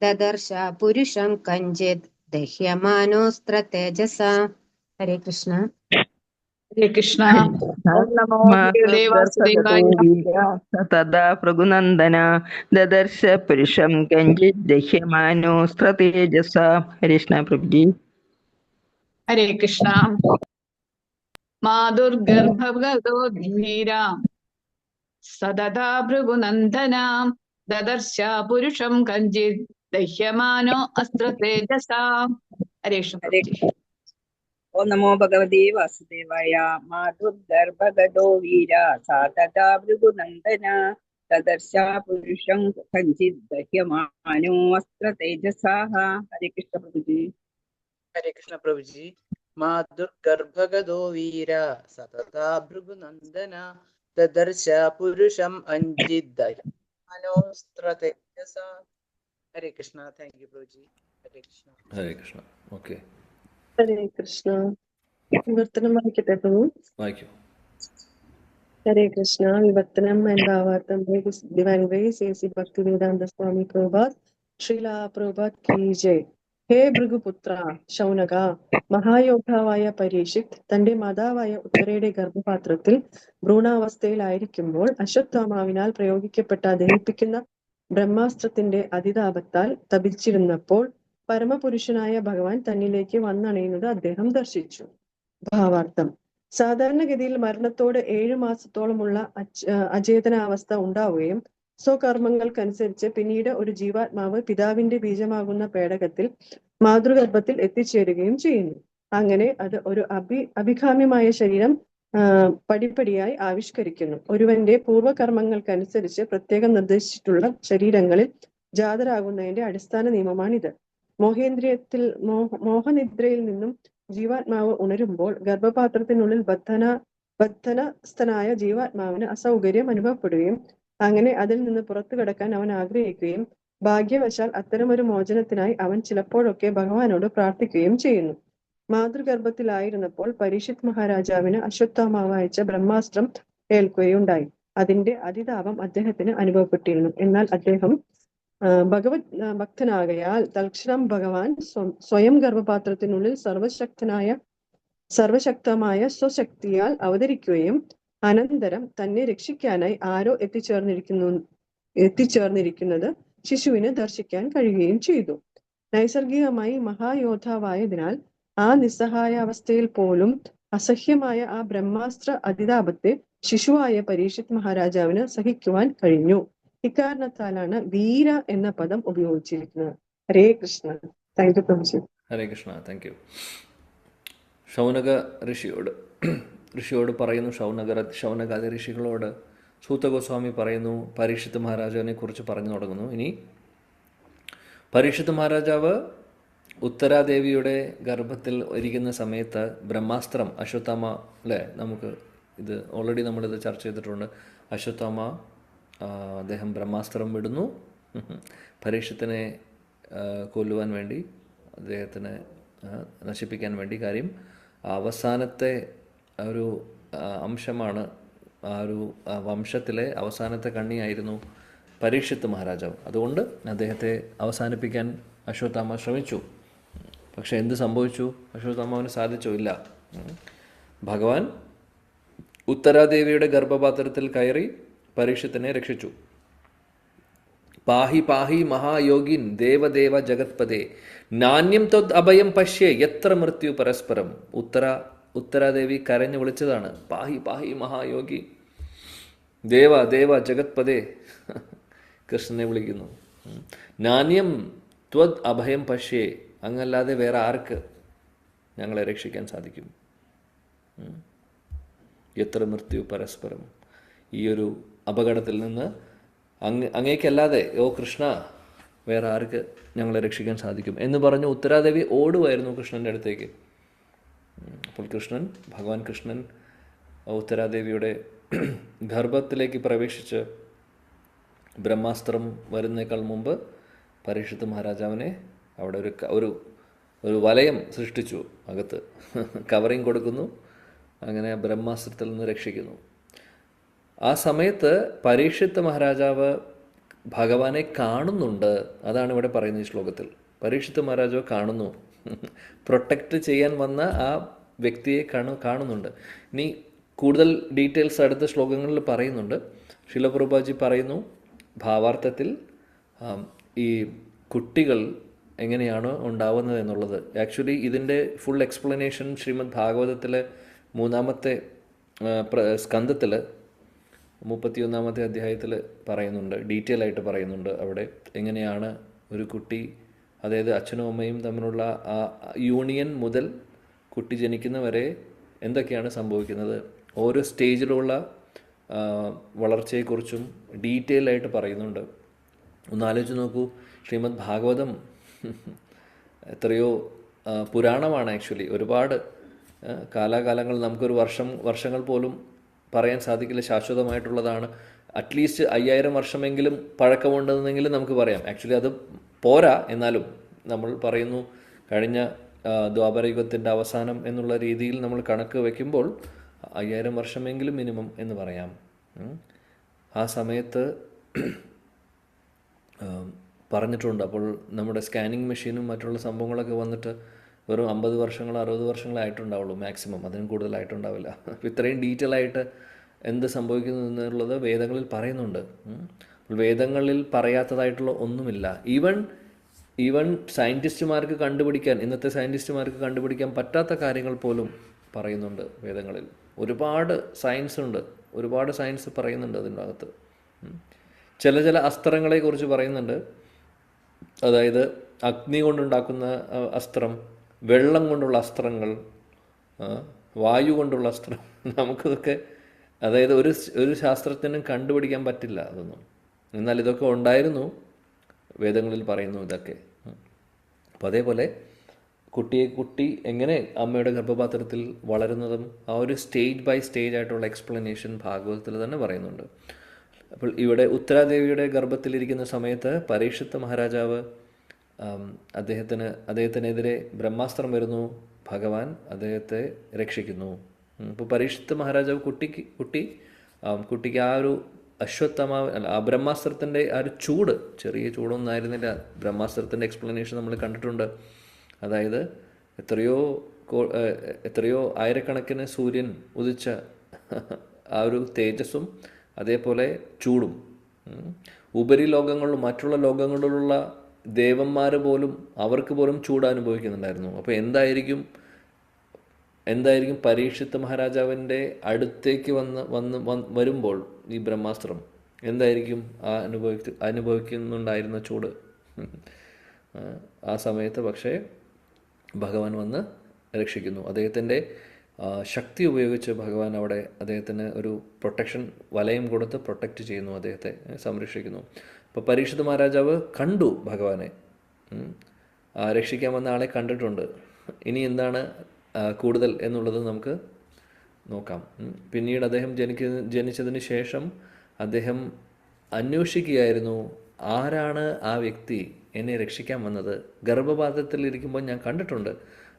ദദർശ പുരുഷം കഞ്ചിത് ദഹ്യമാനോസ്ത്രതേജസാ. ഹരേ കൃഷ്ണ. ഹരേ കൃഷ്ണ. ഓം നമോ ഭഗവതേ വാസുദേവായ. തഥാ ഭൃഗുനന്ദന ദദർശ പുരുഷം കഞ്ചിത് ദഹ്യമാനോസ്ത്രതേജസാ. ഹരേ കൃഷ്ണ പ്രഭുജി. ഹരേ കൃഷ്ണ. മാതുർഗർഭഗതോ വീര സതതാ ഭൃഗുനന്ദന ദദർശ പുരുഷം കഞ്ചിത് ദഹ്യമാനോ അസ്ത്രതേജസാ. ഹരേ കൃഷ്ണ ഹരേ പ്രഭുജി. ഓം നമോ ഭഗവതേ വാസുദേവായ. മാധുർഗർഭഗതോ വീര സാ തഥാ ഭൃഗുനന്ദന തദർശ പുരുഷം കഞ്ചിത് ദഹ്യമാനോ അസ്ത്ര തേജസാഹ. ഹരേ കൃഷ്ണ പ്രഭുജി. ഹരേ കൃഷ്ണ പ്രഭുജി. മാധുർഗർഭഗതോ വീര സതതാ ഭൃഗുനന്ദന ദദർശ പുരുഷം അഞ്ജിദ്ദഹ്യമാനോസ്ത്രതേജസ. ഹരേ കൃഷ്ണ. താങ്ക് യു പ്രഭുജി. ഹരേ കൃഷ്ണ. ഹരേ കൃഷ്ണ. ഓക്കെ, ഹരേ കൃഷ്ണ. വിവർത്തനം വായിക്കട്ടെ പ്രഭു. വായിക്കൂ. ഹരേ കൃഷ്ണ. വിവർത്തനം and ഭാവാർത്ഥം Divine Grace A.C. Bhaktivedanta Swami Prabhupada. Srila Prabhupada കി ജയ്. ഹേ ഭൃഗുപുത്ര ശൗനക, മഹായോദ്ധാവായ പരീക്ഷിത് തന്റെ മാതാവായ ഉത്തരയുടെ ഗർഭപാത്രത്തിൽ ഭ്രൂണാവസ്ഥയിലായിരിക്കുമ്പോൾ അശ്വത്ഥാമാവിനാൽ പ്രയോഗിക്കപ്പെട്ട ദഹിപ്പിക്കുന്ന ബ്രഹ്മാസ്ത്രത്തിന്റെ അതിതാപത്താൽ തപിച്ചിരുന്നപ്പോൾ പരമപുരുഷനായ ഭഗവാൻ തന്നിലേക്ക് വന്നണയുന്നത് അദ്ദേഹം ദർശിച്ചു. ഭാവാർത്ഥം: സാധാരണഗതിയിൽ മരണത്തോട് 7 മാസത്തോളമുള്ള അചേതനാവസ്ഥ ഉണ്ടാവുകയും സ്വകർമ്മങ്ങൾക്കനുസരിച്ച് പിന്നീട് ഒരു ജീവാത്മാവ് പിതാവിന്റെ ബീജമാകുന്ന പേടകത്തിൽ മാതൃഗർഭത്തിൽ എത്തിച്ചേരുകയും ചെയ്യുന്നു. അങ്ങനെ അത് ഒരു അഭികാമ്യമായ ശരീരം പടിപ്പടിയായി ആവിഷ്കരിക്കുന്നു. ഒരുവന്റെ പൂർവ്വകർമ്മങ്ങൾക്കനുസരിച്ച് പ്രത്യേകം നിർദ്ദേശിച്ചിട്ടുള്ള ശരീരങ്ങളിൽ ജാതരാകുന്നതിന്റെ അടിസ്ഥാന നിയമമാണിത്. മോഹനിദ്രയിൽ നിന്നും ജീവാത്മാവ് ഉണരുമ്പോൾ ഗർഭപാത്രത്തിനുള്ളിൽ ബദ്ധനസ്ഥനായ ജീവാത്മാവിന് അസൗകര്യം അനുഭവപ്പെടുകയും അങ്ങനെ അതിൽ നിന്ന് പുറത്തു കടക്കാൻ അവൻ ആഗ്രഹിക്കുകയും ഭാഗ്യവശാൽ അത്തരമൊരു മോചനത്തിനായി അവൻ ചിലപ്പോഴൊക്കെ ഭഗവാനോട് പ്രാർത്ഥിക്കുകയും ചെയ്യുന്നു. മാതൃഗർഭത്തിലായിരുന്നപ്പോൾ പരീക്ഷിത് മഹാരാജാവിന് അശ്വത്ഥാമാവ് അയച്ച ബ്രഹ്മാസ്ത്രം ഏൽക്കുകയുണ്ടായി. അതിന്റെ അതിതാപം അദ്ദേഹത്തിന് അനുഭവപ്പെട്ടിരുന്നു. എന്നാൽ അദ്ദേഹം ഭഗവത് ഭക്തനാകയാൽ തൽക്ഷണം ഭഗവാൻ സ്വയം ഗർഭപാത്രത്തിനുള്ളിൽ സർവശക്തമായ സ്വശക്തിയാൽ അവതരിക്കുകയും അനന്തരം തന്നെ രക്ഷിക്കാനായി ആരോ എത്തിച്ചേർന്നിരിക്കുന്നത് ശിശുവിന് ദർശിക്കാൻ കഴിയുകയും ചെയ്തു. നൈസർഗികമായി മഹായോദ്ധാവായതിനാൽ ആ നിസ്സഹായ അവസ്ഥയിൽ പോലും അസഹ്യമായ ആ ബ്രഹ്മാസ്ത്ര അതിതാപത്തെ ശിശുവായ പരീക്ഷിത് മഹാരാജാവിന് സഹിക്കുവാൻ കഴിഞ്ഞു. ഇക്കാരണത്താലാണ് വീര എന്ന പദം ഉപയോഗിച്ചിരിക്കുന്നത്. ഹരേ കൃഷ്ണ. താങ്ക് യു പ്രഭുജി. ഹരേ കൃഷ്ണ. Thank you. ശൗനക ഋഷിയോട് പറയുന്നു, ശൗനകാദി ഋഷികളോട് സൂതഗോസ്വാമി പറയുന്നു, പരീക്ഷിത് മഹാരാജാവിനെ കുറിച്ച് പറഞ്ഞു തുടങ്ങുന്നു. ഇനി പരീക്ഷിത് മഹാരാജാവ് ഉത്തരാദേവിയുടെ ഗർഭത്തിൽ ഇരിക്കുന്ന സമയത്ത് ബ്രഹ്മാസ്ത്രം അശ്വത്ഥാമ, അല്ലേ, നമുക്ക് ഇത് ഓൾറെഡി നമ്മളിത് ചർച്ച ചെയ്തിട്ടുണ്ട്. അശ്വത്ഥാമ അദ്ദേഹം ബ്രഹ്മാസ്ത്രം വിടുന്നു പരീക്ഷത്തിനെ കൊല്ലുവാൻ വേണ്ടി, അദ്ദേഹത്തിനെ നശിപ്പിക്കാൻ വേണ്ടി. കാര്യം അവസാനത്തെ ഒരു അംശമാണ്, ആ ഒരു വംശത്തിലെ അവസാനത്തെ കണ്ണിയായിരുന്നു പരീക്ഷിത് മഹാരാജാവ്. അതുകൊണ്ട് അദ്ദേഹത്തെ അവസാനിപ്പിക്കാൻ അശ്വത്ഥാമ ശ്രമിച്ചു. പക്ഷെ എന്ത് സംഭവിച്ചു? അശ്വത്ഥാമാവിന് സാധിച്ചോ? ഇല്ല. ഭഗവാൻ ഉത്തരാദേവിയുടെ ഗർഭപാത്രത്തിൽ കയറി പരീക്ഷത്തിനെ രക്ഷിച്ചു. പാഹി പാഹി മഹായോഗിൻ ദേവദേവ ജഗത്പദേ നാന്യം ത്വദ് അഭയം പശ്യേ യത്ര മൃത്യു പരസ്പരം. ഉത്തരാദേവി കരഞ്ഞു വിളിച്ചതാണ്, പാഹി പാഹി മഹായോഗി, ദേവ ദേവ ജഗത്പദേ. കൃഷ്ണനെ വിളിക്കുന്നു. നാന്യം ത്വദ് അഭയം പശ്യേ, അങ്ങല്ലാതെ വേറെ ആർക്ക് ഞങ്ങളെ രക്ഷിക്കാൻ സാധിക്കും? എത്ര മൃത്യു പരസ്പരം. ഈ ഒരു അപകടത്തിൽ നിന്ന് അങ്ങേക്കല്ലാതെ ഓ കൃഷ്ണ വേറെ ആർക്ക് ഞങ്ങളെ രക്ഷിക്കാൻ സാധിക്കും എന്ന് പറഞ്ഞു ഉത്തരാദേവി ഓടുമായിരുന്നു കൃഷ്ണൻ്റെ അടുത്തേക്ക്. അപ്പോൾ ഭഗവാൻ കൃഷ്ണൻ ഉത്തരാദേവിയുടെ ഗർഭത്തിലേക്ക് പ്രവേശിച്ച് ബ്രഹ്മാസ്ത്രം വരുന്നേക്കാൾ മുമ്പ് പരീക്ഷിത് മഹാരാജാവിനെ അവിടെ ഒരു വലയം സൃഷ്ടിച്ചു, അകത്ത് കവറിങ് കൊടുക്കുന്നു, അങ്ങനെ ബ്രഹ്മാസ്ത്രത്തിൽ നിന്ന് രക്ഷിക്കുന്നു. ആ സമയത്ത് പരീക്ഷിത് മഹാരാജാവ് ഭഗവാനെ കാണുന്നുണ്ട്. അതാണ് ഇവിടെ പറയുന്ന ഈ ശ്ലോകത്തിൽ. പരീക്ഷിത് മഹാരാജാവ് കാണുന്നു, പ്രൊട്ടക്റ്റ് ചെയ്യാൻ വന്ന ആ വ്യക്തിയെ കാണുന്നുണ്ട്. ഇനി കൂടുതൽ ഡീറ്റെയിൽസ് അടുത്ത ശ്ലോകങ്ങളിൽ പറയുന്നുണ്ട്. ശീല പ്രഭുപാദി പറയുന്നു ഭാവാർത്ഥത്തിൽ ഈ കുട്ടികൾ എങ്ങനെയാണ് ഉണ്ടാവുന്നത് എന്നുള്ളത്. ആക്ച്വലി ഇതിൻ്റെ ഫുൾ എക്സ്പ്ലനേഷൻ ശ്രീമദ് ഭാഗവതത്തിലെ 3-ാമത്തെ സ്കന്ധത്തിൽ 31-ാമത്തെ അധ്യായത്തിൽ പറയുന്നുണ്ട്, ഡീറ്റെയിൽ ആയിട്ട് പറയുന്നുണ്ട് അവിടെ എങ്ങനെയാണ് ഒരു കുട്ടി, അതായത് അച്ഛനും അമ്മയും തമ്മിലുള്ള ആ യൂണിയൻ മുതൽ കുട്ടി ജനിക്കുന്നവരെ എന്തൊക്കെയാണ് സംഭവിക്കുന്നത്, ഓരോ സ്റ്റേജിലുള്ള വളർച്ചയെക്കുറിച്ചും ഡീറ്റെയിൽ ആയിട്ട് പറയുന്നുണ്ട്. ഒന്ന് ആലോചിച്ച് നോക്കൂ, ശ്രീമദ് ഭാഗവതം എത്രയോ പുരാണമാണ് ആക്ച്വലി. ഒരുപാട് കാലാകാലങ്ങൾ, നമുക്കൊരു വർഷങ്ങൾ പോലും പറയാൻ സാധിക്കില്ല, ശാശ്വതമായിട്ടുള്ളതാണ്. അറ്റ്ലീസ്റ്റ് 5000 വർഷമെങ്കിലും പഴക്കമുണ്ടെന്നെങ്കിലും നമുക്ക് പറയാം. ആക്ച്വലി അത് പോരാ, എന്നാലും നമ്മൾ പറയുന്നു കഴിഞ്ഞ ദ്വാപരയുഗത്തിൻ്റെ അവസാനം എന്നുള്ള രീതിയിൽ നമ്മൾ കണക്ക് വയ്ക്കുമ്പോൾ 5000 വർഷമെങ്കിലും മിനിമം എന്ന് പറയാം. ആ സമയത്ത് പറഞ്ഞിട്ടുണ്ട്. അപ്പോൾ നമ്മുടെ സ്കാനിങ് മെഷീനും മറ്റുള്ള സംഭവങ്ങളൊക്കെ വന്നിട്ട് വെറും 50 വർഷങ്ങൾ 60 വർഷങ്ങളായിട്ടുണ്ടാവുള്ളൂ മാക്സിമം, അതിനും കൂടുതലായിട്ടുണ്ടാവില്ല. അപ്പോൾ ഇത്രയും ഡീറ്റെയിൽ ആയിട്ട് എന്ത് സംഭവിക്കുന്നു എന്നുള്ളത് വേദങ്ങളിൽ പറയുന്നുണ്ട്. വേദങ്ങളിൽ പറയാത്തതായിട്ടുള്ള ഒന്നുമില്ല. ഈവൻ സയൻറ്റിസ്റ്റുമാർക്ക് കണ്ടുപിടിക്കാൻ, ഇന്നത്തെ സയൻറ്റിസ്റ്റുമാർക്ക് കണ്ടുപിടിക്കാൻ പറ്റാത്ത കാര്യങ്ങൾ പോലും പറയുന്നുണ്ട് വേദങ്ങളിൽ. ഒരുപാട് സയൻസ് ഉണ്ട്, ഒരുപാട് സയൻസ് പറയുന്നുണ്ട് അതിൻ്റെ അകത്ത്. ചില അസ്ത്രങ്ങളെക്കുറിച്ച് പറയുന്നുണ്ട്. അതായത് അഗ്നി കൊണ്ടുണ്ടാക്കുന്ന അസ്ത്രം, വെള്ളം കൊണ്ടുള്ള അസ്ത്രങ്ങൾ, വായു കൊണ്ടുള്ള അസ്ത്രം, നമുക്കിതൊക്കെ അതായത് ഒരു ശാസ്ത്രത്തിനും കണ്ടുപിടിക്കാൻ പറ്റില്ല അതൊന്നും. എന്നാൽ ഇതൊക്കെ ഉണ്ടായിരുന്നു, വേദങ്ങളിൽ പറയുന്നു ഇതൊക്കെ. അപ്പോൾ അതേപോലെ കുട്ടി എങ്ങനെ അമ്മയുടെ ഗർഭപാത്രത്തിൽ വളരുന്നതും ആ ഒരു സ്റ്റേജ് ബൈ സ്റ്റേജ് ആയിട്ടുള്ള എക്സ്പ്ലനേഷൻ ഭാഗവതത്തിൽ തന്നെ പറയുന്നുണ്ട്. അപ്പോൾ ഇവിടെ ഉത്തരാദേവിയുടെ ഗർഭത്തിലിരിക്കുന്ന സമയത്ത് പരീക്ഷിത്ത് മഹാരാജാവ് അദ്ദേഹത്തിനെതിരെ ബ്രഹ്മാസ്ത്രം വരുന്നു, ഭഗവാൻ അദ്ദേഹത്തെ രക്ഷിക്കുന്നു. ഇപ്പോൾ പരീക്ഷിത്ത് മഹാരാജാവ് കുട്ടിക്ക് ആ ഒരു ആ ബ്രഹ്മാസ്ത്രത്തിൻ്റെ ആ ഒരു ചൂട്, ചെറിയ ചൂടൊന്നും ആയിരുന്നില്ല. ബ്രഹ്മാസ്ത്രത്തിൻ്റെ എക്സ്പ്ലനേഷൻ നമ്മൾ കണ്ടിട്ടുണ്ട്. അതായത് എത്രയോ ആയിരക്കണക്കിന് സൂര്യൻ ഉദിച്ച ആ ഒരു തേജസ്സും അതേപോലെ ചൂടും, ഉപരിലോകങ്ങളിലും മറ്റുള്ള ലോകങ്ങളിലുള്ള ദേവന്മാർ പോലും, അവർക്ക് പോലും ചൂട് അനുഭവിക്കുന്നുണ്ടായിരുന്നു. അപ്പോൾ എന്തായിരിക്കും പരീക്ഷിത്ത് മഹാരാജാവിൻ്റെ അടുത്തേക്ക് വരുമ്പോൾ ഈ ബ്രഹ്മാസ്ത്രം എന്തായിരിക്കും അനുഭവിക്കുന്നുണ്ടായിരുന്ന ചൂട് ആ സമയത്ത്. പക്ഷേ ഭഗവാൻ വന്ന് രക്ഷിക്കുന്നു. അദ്ദേഹത്തിൻ്റെ ശക്തി ഉപയോഗിച്ച് ഭഗവാൻ അവിടെ അദ്ദേഹത്തിന് ഒരു പ്രൊട്ടക്ഷൻ വലയം കൊടുത്ത് പ്രൊട്ടക്റ്റ് ചെയ്യുന്നു, അദ്ദേഹത്തെ സംരക്ഷിക്കുന്നു. അപ്പോൾ പരീക്ഷിത്ത് മഹാരാജാവ് കണ്ടു ഭഗവാനെ, രക്ഷിക്കാൻ വന്ന ആളെ കണ്ടിട്ടുണ്ട്. ഇനി എന്താണ് കൂടുതൽ എന്നുള്ളത് നമുക്ക് നോക്കാം. പിന്നീട് അദ്ദേഹം ജനിച്ചതിന് ശേഷം അദ്ദേഹം അന്വേഷിക്കുകയായിരുന്നു, ആരാണ് ആ വ്യക്തി എന്നെ രക്ഷിക്കാൻ വന്നത്? ഗർഭപാത്രത്തിലിരിക്കുമ്പോൾ ഞാൻ കണ്ടിട്ടുണ്ട്,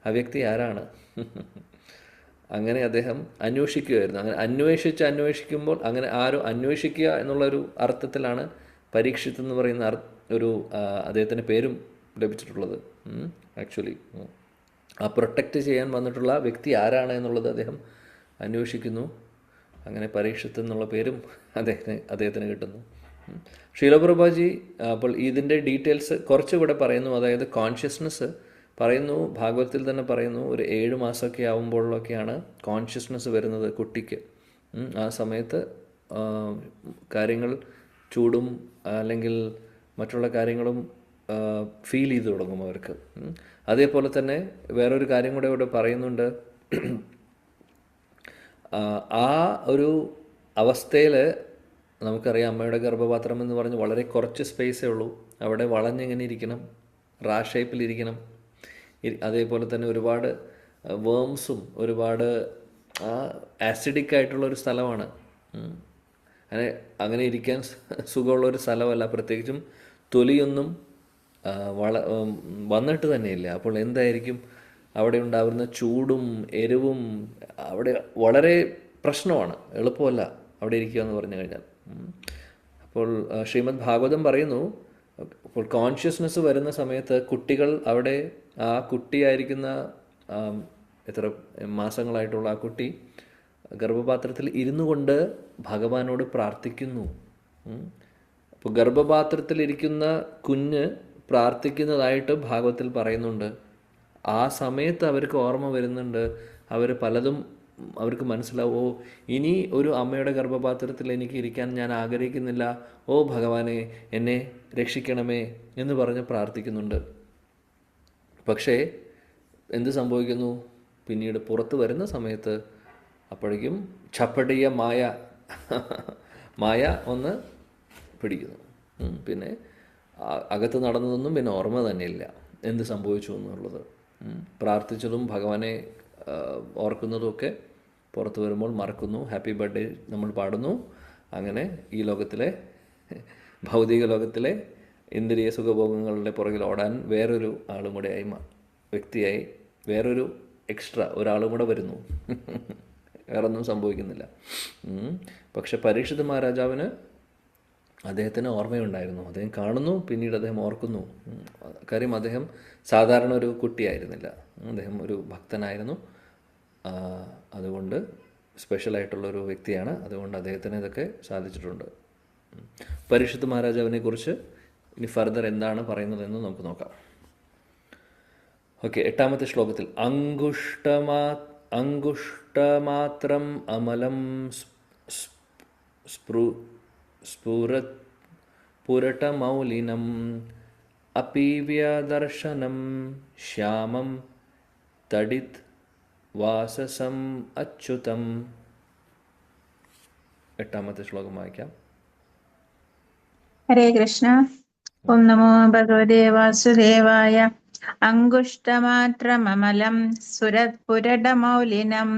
ആ വ്യക്തി ആരാണ്? അങ്ങനെ അദ്ദേഹം അന്വേഷിക്കുകയായിരുന്നു. അങ്ങനെ അന്വേഷിക്കുമ്പോൾ അങ്ങനെ ആരും അന്വേഷിക്കുക എന്നുള്ളൊരു അർത്ഥത്തിലാണ് പരീക്ഷിത്ത് എന്ന് പറയുന്ന ഒരു അദ്ദേഹത്തിൻ്റെ പേരും ലഭിച്ചിട്ടുള്ളത്. ആക്ച്വലി ആ പ്രൊട്ടക്റ്റ് ചെയ്യാൻ വന്നിട്ടുള്ള വ്യക്തി ആരാണ് എന്നുള്ളത് അദ്ദേഹം അന്വേഷിക്കുന്നു. അങ്ങനെ പരീക്ഷിത്ത് എന്നുള്ള പേരും അദ്ദേഹത്തിന് കിട്ടുന്നു. ശീലപ്രഭാജി അപ്പോൾ ഇതിൻ്റെ ഡീറ്റെയിൽസ് കുറച്ചുകൂടെ പറയുന്നു. അതായത് കോൺഷ്യസ്നെസ് പറയുന്നു, ഭാഗവതത്തിൽ തന്നെ പറയുന്നു, ഒരു 7 മാസമൊക്കെ ആകുമ്പോഴൊക്കെയാണ് കോൺഷ്യസ്നെസ് വരുന്നത് കുട്ടിക്ക്. ആ സമയത്ത് കാര്യങ്ങൾ, ചൂടും അല്ലെങ്കിൽ മറ്റുള്ള കാര്യങ്ങളും ഫീൽ ചെയ്തു തുടങ്ങും അവർക്ക്. അതേപോലെ തന്നെ വേറൊരു കാര്യം കൂടെ ഇവിടെ പറയുന്നുണ്ട്. ആ ഒരു അവസ്ഥയിൽ നമുക്കറിയാം, അമ്മയുടെ ഗർഭപാത്രം എന്ന് പറഞ്ഞ് വളരെ കുറച്ച് സ്പേസേ ഉള്ളൂ. അവിടെ വളഞ്ഞിങ്ങനെ ഇരിക്കണം, റാ ഷേപ്പിലിരിക്കണം. അതേപോലെ തന്നെ ഒരുപാട് വേംസും ഒരുപാട് ആസിഡിക് ആയിട്ടുള്ളൊരു സ്ഥലമാണ്. അങ്ങനെ ഇരിക്കാൻ സുഖമുള്ളൊരു സ്ഥലമല്ല. പ്രത്യേകിച്ചും തൊലിയൊന്നും വന്നിട്ട് തന്നെയില്ല. അപ്പോൾ എന്തായിരിക്കും അവിടെ ഉണ്ടാകുന്ന ചൂടും എരിവും? അവിടെ വളരെ പ്രശ്നമാണ്, എളുപ്പമല്ല അവിടെ ഇരിക്കുക എന്ന് പറഞ്ഞു കഴിഞ്ഞാൽ. അപ്പോൾ ശ്രീമദ് ഭാഗവതം പറയുന്നു, അപ്പോൾ കോൺഷ്യസ്നെസ് വരുന്ന സമയത്ത് കുട്ടികൾ അവിടെ, ആ കുട്ടിയായിരിക്കുന്ന എത്ര മാസങ്ങളായിട്ടുള്ള ആ കുട്ടി ഗർഭപാത്രത്തിൽ ഇരുന്നു കൊണ്ട് ഭഗവാനോട് പ്രാർത്ഥിക്കുന്നു. അപ്പോൾ ഗർഭപാത്രത്തിലിരിക്കുന്ന കുഞ്ഞ് പ്രാർത്ഥിക്കുന്നതായിട്ട് ഭാഗവത്തിൽ പറയുന്നുണ്ട്. ആ സമയത്ത് അവർക്ക് ഓർമ്മ വരുന്നുണ്ട്, അവർ പലതും അവർക്ക് മനസ്സിലാവും, ഓ ഇനി ഒരു അമ്മയുടെ ഗർഭപാത്രത്തിൽ എനിക്ക് ഇരിക്കാൻ ഞാൻ ആഗ്രഹിക്കുന്നില്ല, ഓ ഭഗവാനെ എന്നെ രക്ഷിക്കണമേ എന്ന് പറഞ്ഞ് പ്രാർത്ഥിക്കുന്നുണ്ട്. പക്ഷേ എന്ത് സംഭവിക്കുന്നു? പിന്നീട് പുറത്ത് വരുന്ന സമയത്ത് അപ്പോഴേക്കും ചപ്പടിയ മായ ഒന്ന് പിടിക്കുന്നു. പിന്നെ അകത്ത് നടന്നതൊന്നും പിന്നെ ഓർമ്മ തന്നെയില്ല എന്ത് സംഭവിച്ചു എന്നുള്ളത്. പ്രാർത്ഥിച്ചതും ഭഗവാനെ ഓർക്കുന്നതുമൊക്കെ പുറത്ത് വരുമ്പോൾ മറക്കുന്നു. ഹാപ്പി ബർത്ത്ഡേ നമ്മൾ പാടുന്നു. അങ്ങനെ ഈ ലോകത്തിലെ ഭൗതിക ലോകത്തിലെ ഇന്ദ്രിയ സുഖഭോഗങ്ങളുടെ പുറകിൽ ഓടാൻ വേറൊരു ആളും കൂടെ വ്യക്തിയായി വേറൊരു എക്സ്ട്രാ ഒരാളും കൂടെ വരുന്നു. വേറൊന്നും സംഭവിക്കുന്നില്ല. പക്ഷെ പരീക്ഷിത് മഹാരാജാവിന് അദ്ദേഹത്തിന് ഓർമ്മയുണ്ടായിരുന്നു. അദ്ദേഹം കാണുന്നു, പിന്നീട് അദ്ദേഹം ഓർക്കുന്നു. കാര്യം അദ്ദേഹം സാധാരണ ഒരു കുട്ടിയായിരുന്നില്ല, അദ്ദേഹം ഒരു ഭക്തനായിരുന്നു. അതുകൊണ്ട് സ്പെഷ്യലായിട്ടുള്ളൊരു വ്യക്തിയാണ്. അതുകൊണ്ട് അദ്ദേഹത്തിന് ഇതൊക്കെ സാധിച്ചിട്ടുണ്ട്. പരീക്ഷിത് മഹാരാജാവിനെ കുറിച്ച് ഇനി ഫർദർ എന്താണ് പറയുന്നതെന്ന് നമുക്ക് നോക്കാം. ഓക്കെ, 8ാമത്തെ ശ്ലോകത്തിൽ അങ്കുഷ്ടമാത്രം അമലം സ്ഫുരട്ടമൗലിനം അപീവ്യദർശനം ശ്യാമം തടിത് വാസസം അച്യുതം. 8ാമത്തെ ശ്ലോകം വായിക്കാം. ഹരേ കൃഷ്ണ. ഓം നമോ ഭഗവതേ വാസുദേവായ. അങ്കുഷ്ടമാത്രമമലം സുരപുരടമൗലിനം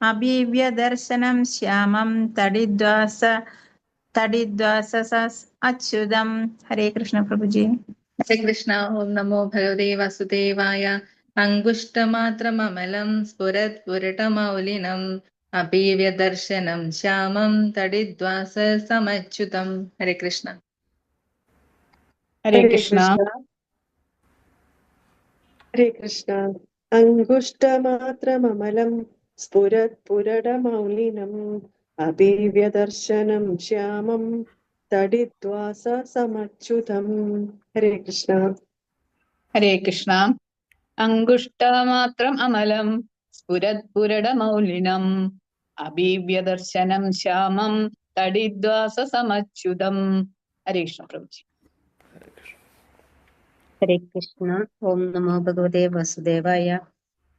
അഭീവ്യദർശനം ശ്യാമം തടിദ്വാസ അച്യുതം. ഹരേ കൃഷ്ണ പ്രഭുജി. ഹരേ കൃഷ്ണ. ഓം നമോ ഭഗവതേ വാസുദേവായ. അങ്കുഷ്ടമാത്രമമലം സ്ഫുരത്പുരടമൗലിനം അപീവ്യദർശനം ശ്യാമം തടിദ്വാസമച്യുതം. ഹരേ കൃഷ്ണ. ഹരേ കൃഷ്ണ. ഹരേ കൃഷ്ണ. അങ്കുഷ്ടമാത്രമമലം സ്ഫുരത്പുരടമൗലിനം അഭീവ്യദർശനം ശ്യാമം തടിദ്വാസമച്യുതം. ഹരേ കൃഷ്ണ. ഹരേ കൃഷ്ണ. അങ്കുഷ്ടമാത്രം അമലം സ്ഫുരത്പുരടമൗലിനം അഭീവ്യദർശനം ശ്യാമം തടിദ്വാസമച്യുതം. ഹരേ കൃഷ്ണ പ്രഭുജി. ഹരേ കൃഷ്ണ. ഓം നമോ ഭഗവതേ വാസുദേവായ.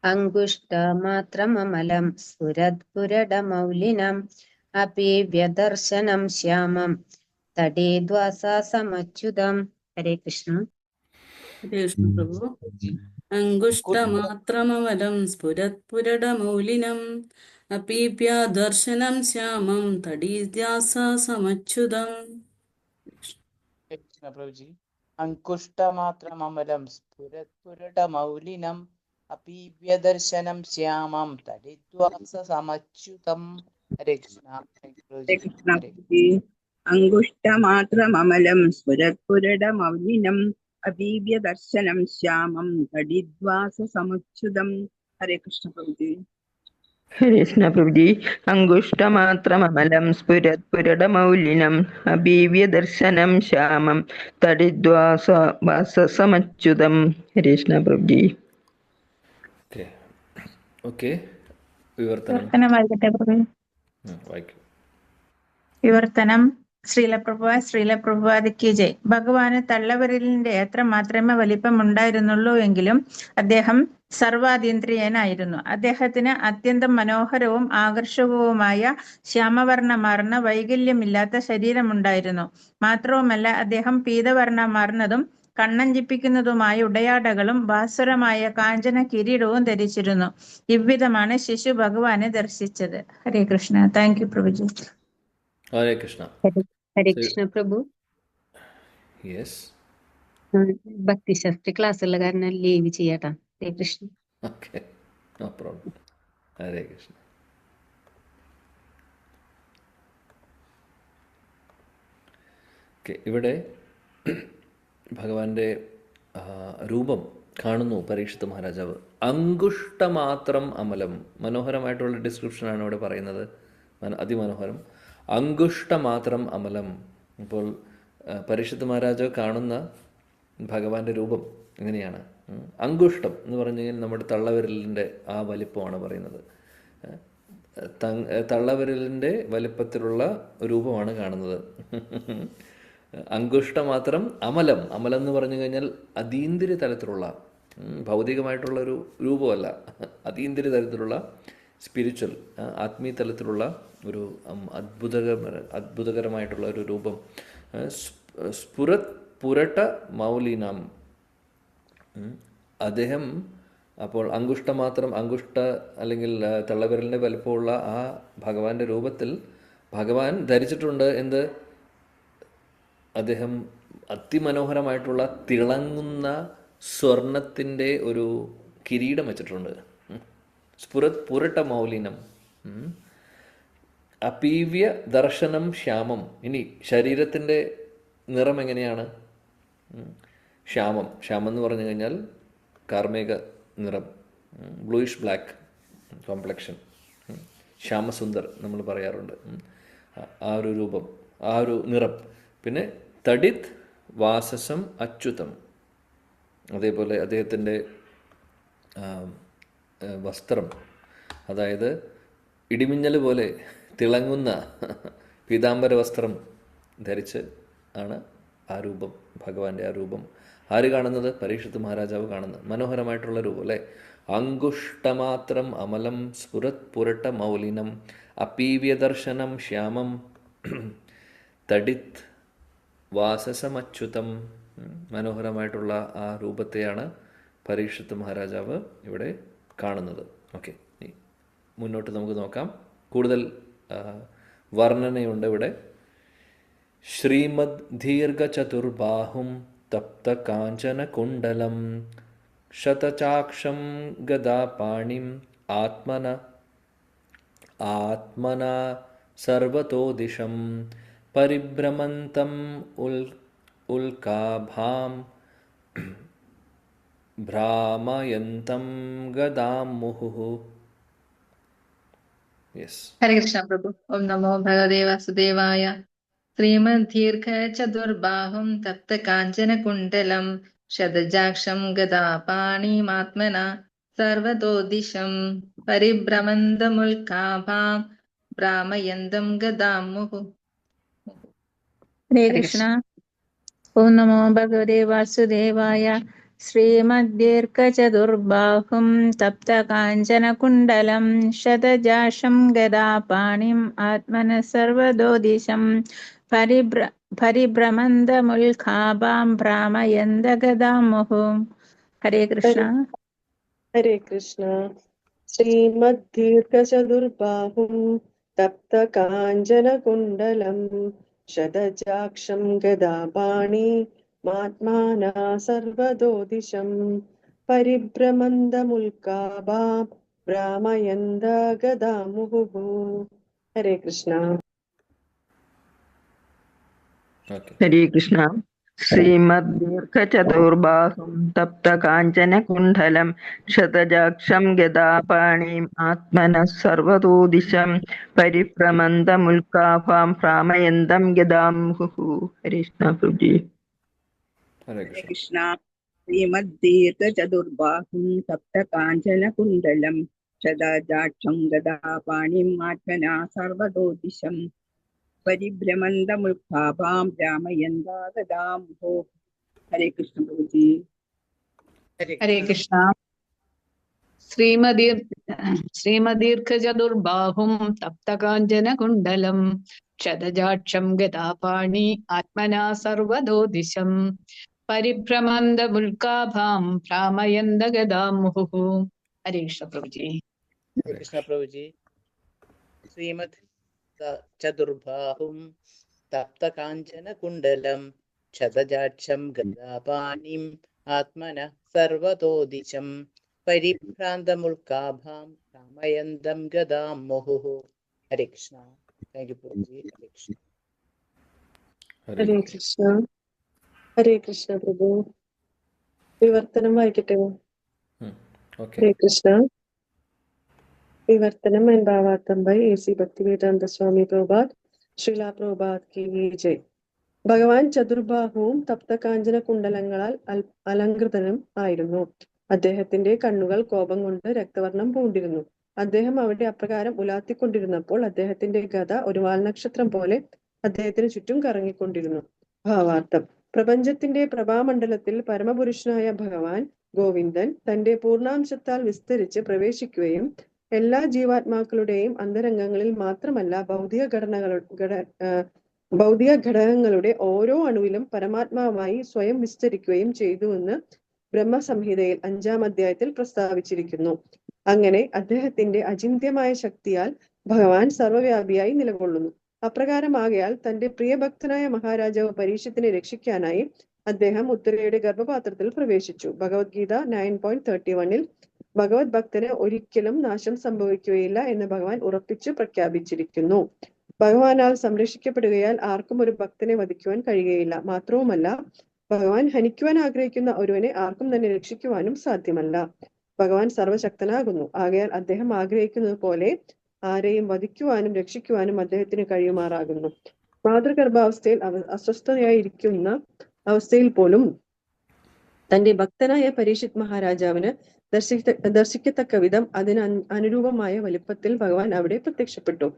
അങ്കുഷ്ടമാത്രമമലം സ്ഫുരത്പുരടമൗലിനം അപീവ്യദർശനം ശ്യാമം തടിദ്വാസമച്യുതം. ഹരേ കൃഷ്ണ. ഹരേ കൃഷ്ണ പ്രഭു. അങ്കുഷ്ടമാത്രമമലം സ്ഫുരത്പുരടമൗലിനം അപീപ്യദർശനം ശ്യാമം തടിദ്വാസമച്യുതം. കൃഷ്ണ പ്രഭുജി. അങ്കുഷ്ടമാത്രമമലം സ്ഫുരത്പുരടമൗലിനം അപീവ്യദർശനം ശ്യാമം തടിദ്വാസമച്യുതം. ഹരേ കൃഷ്ണ. ഹരേ കൃഷ്ണ പ്രഭുജി. അങ്കുഷ്ടമാത്രമമലം സ്ഫുരത്പുരടമൗലിനം അഭീവ്യദർശനം ശ്യാമം തടിദ്വാസമച്യുതം. ഹരേ കൃഷ്ണ പ്രഭുജി. ഹരേ കൃഷ്ണ പ്രഭുജി. അങ്കുഷ്ടമാത്രമമലം സ്ഫുരത്പുരടമൗലിനം അഭീവ്യദർശനം ശ്യാമം തടിദ്വാസമച്യുതം. ഹരേ കൃഷ്ണ പ്രഭുജി. ഓക്കെ, വിവർത്തനം വായിക്കട്ടെ പ്രഭു. വായിക്കും. വിവർത്തനം. ശ്രീലപ്രഭുപാദിക്ക് ജയ്. ഭഗവാന് തള്ളവിരലിന്റെ അത്ര മാത്രമേ വലിപ്പമുണ്ടായിരുന്നുള്ളൂ എങ്കിലും അദ്ദേഹം സർവാതീന്ദ്രിയനായിരുന്നു. അദ്ദേഹത്തിന് അത്യന്തം മനോഹരവും ആകർഷകവുമായ ശ്യാമവർണ്ണമാർന്ന വൈകല്യമില്ലാത്ത ശരീരമുണ്ടായിരുന്നു. മാത്രവുമല്ല അദ്ദേഹം പീതവർണ്ണമാർന്നതും കണ്ണഞ്ചിപ്പിക്കുന്നതുമായ ഉടയാടകളും ഭാസ്വരമായ കാഞ്ചന കിരീടവും ധരിച്ചിരുന്നു. ഇவ்விதമാണ് ശിശു ഭഗവാനെ ദർശിച്ചത്. ഹരേ കൃഷ്ണ. താങ്ക് യു പ്രഭുജി. ഹരേ കൃഷ്ണ. ഹരേ കൃഷ്ണ പ്രഭു. യെസ്, ഭക്തിശാസ്ത്ര ക്ലാസ് ഉള്ള കാരണം ലീവ് ചെയ്യാട്ടാ. Hare Krishna. Okay, no problem. Hare Krishna. Okay, ഇവിടെ ഭഗവാന്റെ രൂപം കാണുന്നു പരീക്ഷിത് മഹാരാജാവ്. അങ്കുഷ്ടമാത്രം അമലം. മനോഹരമായിട്ടുള്ള ഡിസ്ക്രിപ്ഷനാണ് ഇവിടെ പറയുന്നത്, അതിമനോഹരം. അങ്കുഷ്ടമാത്രം അമലം. അപ്പോൾ പരീക്ഷിത് മഹാരാജാവ് കാണുന്ന ഭഗവാന്റെ രൂപം എങ്ങനെയാണ്? അങ്കുഷ്ടം എന്ന് പറഞ്ഞു കഴിഞ്ഞാൽ നമ്മുടെ തള്ളവിരലിൻ്റെ ആ വലിപ്പമാണ് പറയുന്നത്. തള്ളവിരലിൻ്റെ വലിപ്പത്തിലുള്ള രൂപമാണ് കാണുന്നത്. അങ്കുഷ്ടമാത്രം അമലം. അമലം എന്ന് പറഞ്ഞു കഴിഞ്ഞാൽ അതീന്ദ്രിയ തലത്തിലുള്ള, ഭൗതികമായിട്ടുള്ള ഒരു രൂപമല്ല, അതീന്ദ്രിയ തലത്തിലുള്ള സ്പിരിച്വൽ, ആത്മീയ തലത്തിലുള്ള ഒരു അത്ഭുതകരമായിട്ടുള്ള ഒരു രൂപം. പുരട്ട മൗലിനം. അദ്ദേഹം അപ്പോൾ അങ്കുഷ്ടമാത്രം, അല്ലെങ്കിൽ തള്ളവിരലിൻ്റെ വലിപ്പമുള്ള ആ ഭഗവാന്റെ രൂപത്തിൽ ഭഗവാൻ ധരിച്ചിട്ടുണ്ട് എന്ത്? അദ്ദേഹം അതിമനോഹരമായിട്ടുള്ള തിളങ്ങുന്ന സ്വർണത്തിൻ്റെ ഒരു കിരീടം വെച്ചിട്ടുണ്ട്. പുരട്ട മൗലിനം. അപീവ്യ ദർശനം ശ്യാമം. ഇനി ശരീരത്തിൻ്റെ നിറം എങ്ങനെയാണ്? ശ്യാമം. ശ്യാമം എന്ന് പറഞ്ഞു കഴിഞ്ഞാൽ കാർമേക നിറം, ബ്ലൂയിഷ് ബ്ലാക്ക് കോംപ്ലക്ഷൻ, ശ്യാമസുന്ദർ നമ്മൾ പറയാറുണ്ട്. ആ ഒരു രൂപം, ആ ഒരു നിറം. പിന്നെ തടിത് വാസസം അച്യുതം. അതേപോലെ അദ്ദേഹത്തിൻ്റെ വസ്ത്രം, അതായത് ഇടിമിന്നൽ പോലെ തിളങ്ങുന്ന പീതാംബര വസ്ത്രം ധരിച്ച് ആണ് ആ രൂപം, ഭഗവാന്റെ ആ രൂപം. ആര് കാണുന്നത്? പരീക്ഷിത്ത് മഹാരാജാവ് കാണുന്നത്. മനോഹരമായിട്ടുള്ള രൂപം അല്ലേ? അങ്കുഷ്ടമാത്രം അമലം പുരട്ട മൗലിനം അപീവ്യദർശനം ശ്യാമം തടിത് വാസസമച്യുതം. മനോഹരമായിട്ടുള്ള ആ രൂപത്തെയാണ് പരീക്ഷിത്ത് മഹാരാജാവ് ഇവിടെ കാണുന്നത്. ഓക്കെ, മുന്നോട്ട് നമുക്ക് നോക്കാം. കൂടുതൽ വർണ്ണനയുണ്ട് ഇവിടെ. ശ്രീമദ് ദീർഘചതുർബാഹും തപ്ത കാഞ്ചന കുണ്ടലം ശതചാക്ഷം ഗദാപാണിം ആത്മന സർവതോ ദിശം പരിഭ്രമന്തം ഉൽകാഭാം ഭ്രാമയന്തം ഗദാം മുഹുഃ. ഹരേ കൃഷ്ണ പ്രഭു. ഓം നമോ ഭഗവതേ വാസുദേവായ. ശ്രീമദ്ദീർഘചതുർബാഹും തപ്ത കാഞ്ചന കുണ്ടലം ശതജാക്ഷം ഗദാപാണിമാത്മന സർവതോ ദിശം പരിഭ്രമന്തമുൽകാഭാം ഭ്രാമയന്തം ഗദാം മുഹുഃ. ഹരേ കൃഷ്ണ. ഓം നമോ ഭഗവതേ വാസുദേവായ. ശ്രീമദ്ദീർഘചതുർബാഹും തപ്തകാഞ്ചനകുണ്ടലം ശതജാഷം ഗദാപാണിം ആത്മന സർവതോ ദിശം പരിഭ്രമന്തമുൽകാഭാം ഭ്രാമയന്ത ഗദാം മുഹുഃ. ഹരേ കൃഷ്ണ. ഹരേ കൃഷ്ണ. ശ്രീമദ്ദീർഘചതുർബാഹും തപ്തകാഞ്ചനകുണ്ടലം ശതജാക്ഷം ഗദാപാണി മാത്മാനാ സർവതോ ദിശം പരിഭ്രമന്തമുൽകാഭാം ഭ്രാമയന്ത ഗദാം മുഹുഃ. ഹരേ കൃഷ്ണ. ഹരേ കൃഷ്ണ. ശ്രീമദ്ദീർഘചതുർബാഹും തപ്തകാഞ്ചനകുണ്ഡലം ശതജാക്ഷം ഗദാപാണിം ആത്മനഃ സർവതോ ദിശം പരിഭ്രമന്തമുൽകാഭാം ഭ്രാമയന്തം ഗദാം മുഹുഃ. ഹരേ കൃഷ്ണ പ്രഭുജി. ഹരേ കൃഷ്ണ. ശ്രീമദ്ദീർഘചതുർബാഹും സപ്തകാഞ്ചനകുണ്ടലം ശതജാക്ഷം ഗദാപാണിം ആത്മനാ സർവതോ ദിശം പരിഭ്രമന്തമുൽകാഭാം ഭ്രാമയന്ത ഗദാം മുഹുഃ. ഹരേ കൃഷ്ണ പ്രഭുജി. ഹരേ കൃഷ്ണ. ശ്രീമദീർഘചതുർബാഹും തപ്തകാഞ്ചനകുണ്ടലം ശതജാക്ഷം ഗദാപാണി ആത്മനാ സർവതോ ദിശം പരിഭ്രമന്തമുൽകാഭാം ഭ്രാമയന്ത ഗദാം മുഹുഃ. ഹരേ കൃഷ്ണ പ്രഭുജി. കൃഷ്ണ പ്രഭുജി. ശ്രീമദ് ചതുർബാഹും തപ്തകാഞ്ചനകുണ്ടലം ശതജാക്ഷം ഗദാപാണിം ആത്മന സർവതോ ദിശം പരിഭ്രാന്തമുൽകാഭാം ഭ്രാമയന്തം ഗദാം മുഹുഃ. ഹരേ കൃഷ്ണ. താങ്ക് യു പ്രഭുജി. ഹരേ കൃഷ്ണ. ഹരേ കൃഷ്ണ. ഹരേ കൃഷ്ണ പ്രഭു. വിവർത്തനം വായിക്കട്ടെ? ഹരേ കൃഷ്ണ. വിവർത്തനം and ഭാവാർത്ഥം by A.C. Bhaktivedanta Swami Prabhupada. Srila Prabhupada ki jai. ഭഗവാൻ ചതുർബാഹുവും തപ്തകാഞ്ചന കുണ്ടലങ്ങളാൽ അലങ്കൃതനും ആയിരുന്നു. അദ്ദേഹത്തിന്റെ കണ്ണുകൾ കോപം കൊണ്ട് രക്തവർണം പൂണ്ടിരുന്നു. അദ്ദേഹം അവിടെ അപ്രകാരം ഉലാത്തിക്കൊണ്ടിരുന്നപ്പോൾ അദ്ദേഹത്തിന്റെ ഗദ ഒരു വാൽനക്ഷത്രം പോലെ അദ്ദേഹത്തിന് ചുറ്റും കറങ്ങിക്കൊണ്ടിരുന്നു. ഭാവാർത്ഥം: പ്രപഞ്ചത്തിന്റെ പ്രഭാമണ്ഡലത്തിൽ പരമപുരുഷനായ ഭഗവാൻ ഗോവിന്ദൻ തന്റെ പൂർണ്ണാംശത്താൽ വിസ്തരിച്ച് പ്രവേശിക്കുകയും എല്ലാ ജീവാത്മാക്കളുടെയും അന്തരംഗങ്ങളിൽ മാത്രമല്ല ഭൗതിക ഘടകങ്ങളുടെ ഓരോ അണുവിലും പരമാത്മാവായി സ്വയം വിസ്തരിക്കുകയും ചെയ്തുവെന്ന് ബ്രഹ്മസംഹിതയിൽ 5-ാം അധ്യായത്തിൽ പ്രസ്താവിച്ചിരിക്കുന്നു. അങ്ങനെ അദ്ദേഹത്തിന്റെ അചിന്ത്യമായ ശക്തിയാൽ ഭഗവാൻ സർവ്വവ്യാപിയായി നിലകൊള്ളുന്നു. അപ്രകാരമാകയാൽ തന്റെ പ്രിയഭക്തനായ മഹാരാജാവ് പരീക്ഷത്തിനെ രക്ഷിക്കാനായി അദ്ദേഹം ഉത്തരയുടെ ഗർഭപാത്രത്തിൽ പ്രവേശിച്ചു. ഭഗവത്ഗീത 9.31 ഭഗവത് ഭക്തന് ഒരിക്കലും നാശം സംഭവിക്കുകയില്ല എന്ന് ഭഗവാൻ ഉറപ്പിച്ചു പ്രഖ്യാപിച്ചിരിക്കുന്നു. ഭഗവാനാൽ സംരക്ഷിക്കപ്പെടുകയാൽ ആർക്കും ഒരു ഭക്തനെ വധിക്കുവാൻ കഴിയുകയില്ല. മാത്രവുമല്ല, ഭഗവാൻ ഹനിക്കുവാൻ ആഗ്രഹിക്കുന്ന ഒരുവനെ ആർക്കും തന്നെ രക്ഷിക്കുവാനും സാധ്യമല്ല. ഭഗവാൻ സർവശക്തനാകുന്നു. ആകയാൽ അദ്ദേഹം ആഗ്രഹിക്കുന്നത് പോലെ ആരെയും വധിക്കുവാനും രക്ഷിക്കുവാനും അദ്ദേഹത്തിന് കഴിയുമാറാകുന്നു. മാതൃഗർഭാവസ്ഥയിൽ അസ്വസ്ഥയായിരിക്കുന്ന അവസ്ഥയിൽ പോലും തന്റെ ഭക്തനായ പരീക്ഷിത് മഹാരാജാവിന് ദർശിക്കത്തക്ക വിധം അതിന് അനുരൂപമായ വലിപ്പത്തിൽ ഭഗവാൻ അവിടെ പ്രത്യക്ഷപ്പെട്ടു.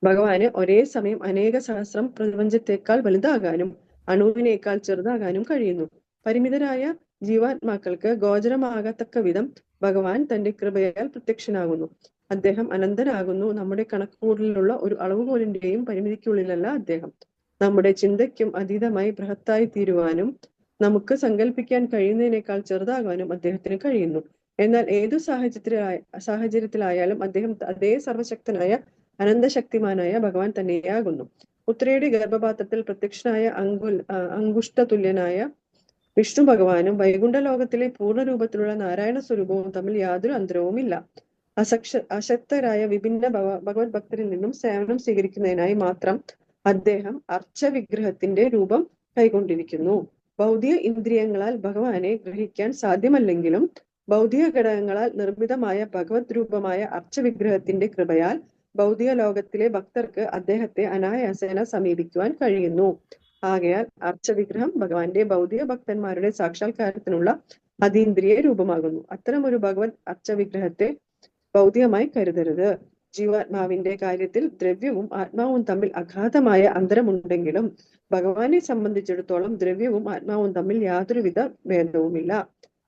ഭഗവാന് ഒരേ സമയം അനേക സഹസ്രം പ്രപഞ്ചത്തെക്കാൾ വലുതാകാനും അണുവിനേക്കാൾ ചെറുതാകാനും കഴിയുന്നു. പരിമിതരായ ജീവാത്മാക്കൾക്ക് ഗോചരമാകത്തക്ക വിധം ഭഗവാൻ തന്റെ കൃപയാൽ പ്രത്യക്ഷനാകുന്നു. അദ്ദേഹം അനന്തനാകുന്നു. നമ്മുടെ കണക്കുകൂടലിലുള്ള ഒരു അളവുകോലിന്റെയും പരിമിതിക്കുള്ളിലല്ല അദ്ദേഹം. നമ്മുടെ ചിന്തയ്ക്കും അതീതമായി ബൃഹത്തായി തീരുവാനും നമുക്ക് സങ്കല്പിക്കാൻ കഴിയുന്നതിനേക്കാൾ ചെറുതാകാനും അദ്ദേഹത്തിന് കഴിയുന്നു. എന്നാൽ ഏതു സാഹചര്യത്തിലായാലും അദ്ദേഹം അതേ സർവശക്തനായ അനന്തശക്തിമാനായ ഭഗവാൻ തന്നെയാകുന്നു. ഉത്തരയുടെ ഗർഭപാത്രത്തിൽ പ്രത്യക്ഷനായ അങ്കുഷ്ട തുല്യനായ വിഷ്ണു ഭഗവാനും വൈകുണ്ഠ ലോകത്തിലെ പൂർണ്ണരൂപത്തിലുള്ള നാരായണ സ്വരൂപവും തമ്മിൽ യാതൊരു അന്തരവുമില്ല. അശക്തരായ വിഭിന്ന ഭഗവത് ഭക്തരിൽ നിന്നും സേവനം സ്വീകരിക്കുന്നതിനായി മാത്രം അദ്ദേഹം അർച്ചവിഗ്രഹത്തിന്റെ രൂപം കൈക്കൊണ്ടിരിക്കുന്നു. ഭൗതിക ഇന്ദ്രിയങ്ങളാൽ ഭഗവാനെ ഗ്രഹിക്കാൻ സാധ്യമല്ലെങ്കിലും ഭൗതിക ഘടകങ്ങളാൽ നിർമ്മിതമായ ഭഗവത് രൂപമായ അർച്ചവിഗ്രഹത്തിന്റെ കൃപയാൽ ഭൗതിക ലോകത്തിലെ ഭക്തർക്ക് അദ്ദേഹത്തെ അനായാസേന സമീപിക്കുവാൻ കഴിയുന്നു. ആകയാൽ അർച്ചവിഗ്രഹം ഭഗവാന്റെ ഭൗതിക ഭക്തന്മാരുടെ സാക്ഷാത്കാരത്തിനുള്ള അതീന്ദ്രിയ രൂപമാകുന്നു. അത്തരമൊരു ഭഗവത് അർച്ചവിഗ്രഹത്തെ ഭൗതികമായി കരുതരുത്. ജീവാത്മാവിന്റെ കാര്യത്തിൽ ദ്രവ്യവും ആത്മാവും തമ്മിൽ അഗാധമായ അന്തരമുണ്ടെങ്കിലും ഭഗവാനെ സംബന്ധിച്ചിടത്തോളം ദ്രവ്യവും ആത്മാവും തമ്മിൽ യാതൊരുവിധ ഭേദവുമില്ല.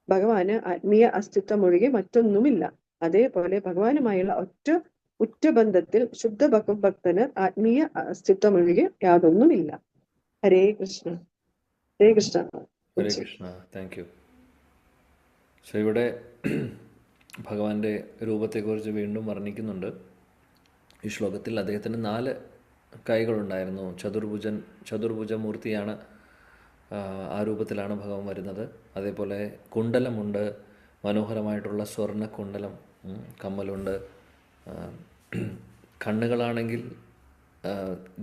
ഭഗവാന് ആത്മീയ അസ്തിത്വം ഒഴികെ മറ്റൊന്നുമില്ല. അതേപോലെ ഭഗവാനുമായുള്ള ഉറ്റ ബന്ധത്തിൽ ശുദ്ധ ഭക്തന് ആത്മീയ അസ്തിത്വം ഒഴികെ യാതൊന്നുമില്ല. Hare Krishna. Hare Krishna. Hare Krishna. Thank you. So ഇവിടെ ഭഗവാന്റെ രൂപത്തെക്കുറിച്ച് വീണ്ടും വർണ്ണിക്കുന്നുണ്ട്. ഈ ശ്ലോകത്തിൽ അദ്ദേഹത്തിന് 4 കൈകളുണ്ടായിരുന്നു. ചതുർഭുജമൂർത്തിയാണ്. ആ രൂപത്തിലാണ് ഭഗവാൻ വരുന്നത്. അതേപോലെ കുണ്ടലമുണ്ട്, മനോഹരമായിട്ടുള്ള സ്വർണ്ണ കുണ്ടലം, കമ്മലുണ്ട്. കണ്ണുകളാണെങ്കിൽ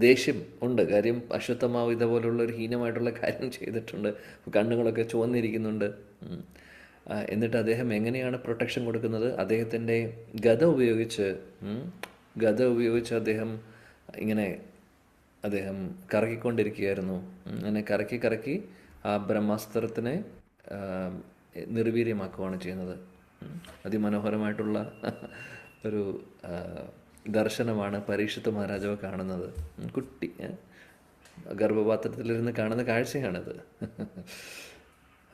ദേഷ്യം ഉണ്ട്. കാര്യം അശ്വത്ഥമാവ് ഇതുപോലുള്ള ഒരു ഹീനമായിട്ടുള്ള കാര്യം ചെയ്തിട്ടുണ്ട്. കണ്ണുകളൊക്കെ ചുവന്നിരിക്കുന്നുണ്ട്. എന്നിട്ട് അദ്ദേഹം എങ്ങനെയാണ് പ്രൊട്ടക്ഷൻ കൊടുക്കുന്നത്? അദ്ദേഹത്തിൻ്റെ ഗദ ഉപയോഗിച്ച് അദ്ദേഹം കറക്കിക്കൊണ്ടിരിക്കുകയായിരുന്നു. അങ്ങനെ കറക്കി ആ ബ്രഹ്മാസ്ത്രത്തിനെ നിർവീര്യമാക്കുകയാണ് ചെയ്യുന്നത്. അതിമനോഹരമായിട്ടുള്ള ഒരു ദർശനമാണ് പരീക്ഷിത്ത് മഹാരാജാവ് കാണുന്നത്. കുട്ടി ഗർഭപാത്രത്തിലിരുന്ന് കാണുന്ന കാഴ്ചയാണിത്.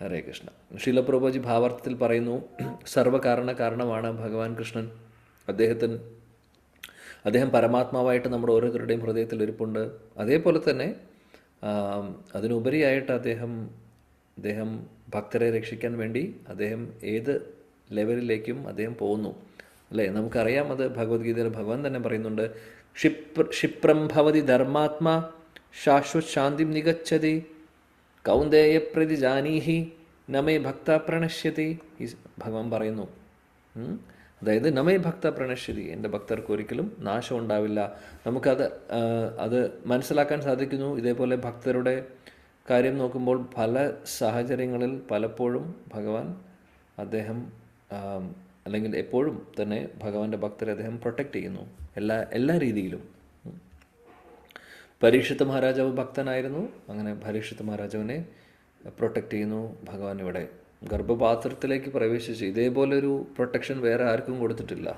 ഹരേ കൃഷ്ണ. ശീലപ്രഭുജി ഭാവാർത്ഥത്തിൽ പറയുന്നു, കാരണമാണ് ഭഗവാൻ കൃഷ്ണൻ. അദ്ദേഹം പരമാത്മാവായിട്ട് നമ്മുടെ ഓരോരുത്തരുടെയും ഹൃദയത്തിൽ ഇരിപ്പുണ്ട്. അതേപോലെ തന്നെ അതിനുപരിയായിട്ട് അദ്ദേഹം ഭക്തരെ രക്ഷിക്കാൻ വേണ്ടി അദ്ദേഹം ഏത് ലെവലിലേക്കും അദ്ദേഹം പോകുന്നു, അല്ലേ? നമുക്കറിയാം, അത് ഭഗവത്ഗീതയിൽ ഭഗവാൻ തന്നെ പറയുന്നുണ്ട്. ക്ഷിപ്രം ഭവതി ധർമാത്മാ ശാശ്വത് ശാന്തിം നിഗച്ഛതി കൗന്ദേയ പ്രതിജാനീഹി നമേ ഭക്ത പ്രണശ്യതി. ഭഗവാൻ പറയുന്നു, അതായത് നമേ ഭക്ത പ്രണശ്യതി, എൻ്റെ ഭക്തർക്ക് ഒരിക്കലും നാശം ഉണ്ടാവില്ല. അത് മനസ്സിലാക്കാൻ സാധിക്കുന്നു. ഇതേപോലെ ഭക്തരുടെ കാര്യം നോക്കുമ്പോൾ പല സാഹചര്യങ്ങളിൽ പലപ്പോഴും അല്ലെങ്കിൽ എപ്പോഴും തന്നെ ഭഗവാന്റെ ഭക്തരെ അദ്ദേഹം പ്രൊട്ടക്റ്റ് ചെയ്യുന്നു എല്ലാ രീതിയിലും. പരീക്ഷിത്ത് മഹാരാജാവ് ഭക്തനായിരുന്നു. അങ്ങനെ പരീക്ഷിത്ത് മഹാരാജാവിനെ പ്രൊട്ടക്റ്റ് ചെയ്യുന്നു ഭഗവാൻ ഇവിടെ ഗർഭപാത്രത്തിലേക്ക് പ്രവേശിച്ച് ഇതേപോലൊരു പ്രൊട്ടക്ഷൻ വേറെ ആർക്കും കൊടുത്തിട്ടില്ല.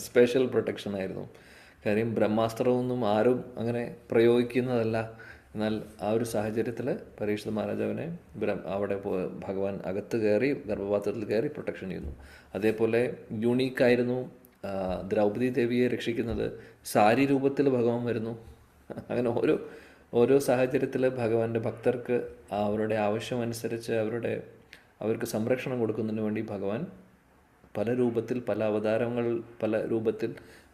സ്പെഷ്യൽ പ്രൊട്ടക്ഷൻ ആയിരുന്നു. കാര്യം ബ്രഹ്മാസ്ത്രമൊന്നും ആരും അങ്ങനെ പ്രയോഗിക്കുന്നതല്ല. എന്നാൽ ആ ഒരു സാഹചര്യത്തിൽ പരീക്ഷിത് മഹാരാജാവിനെ അവിടെ ഭഗവാൻ അകത്ത് കയറി ഗർഭപാത്രത്തിൽ കയറി പ്രൊട്ടക്ഷൻ ചെയ്യുന്നു. അതേപോലെ യുണീക്കായിരുന്നു ദ്രൗപദി ദേവിയെ രക്ഷിക്കുന്നത്. സാരി രൂപത്തിൽ ഭഗവാൻ വരുന്നു. അങ്ങനെ ഓരോ സാഹചര്യത്തിൽ ഭഗവാന്റെ ഭക്തർക്ക് അവരുടെ ആവശ്യമനുസരിച്ച് അവർക്ക് സംരക്ഷണം കൊടുക്കുന്നതിന് വേണ്ടി ഭഗവാൻ പല രൂപത്തിൽ, പല അവതാരങ്ങൾ, പല രൂപത്തിൽ,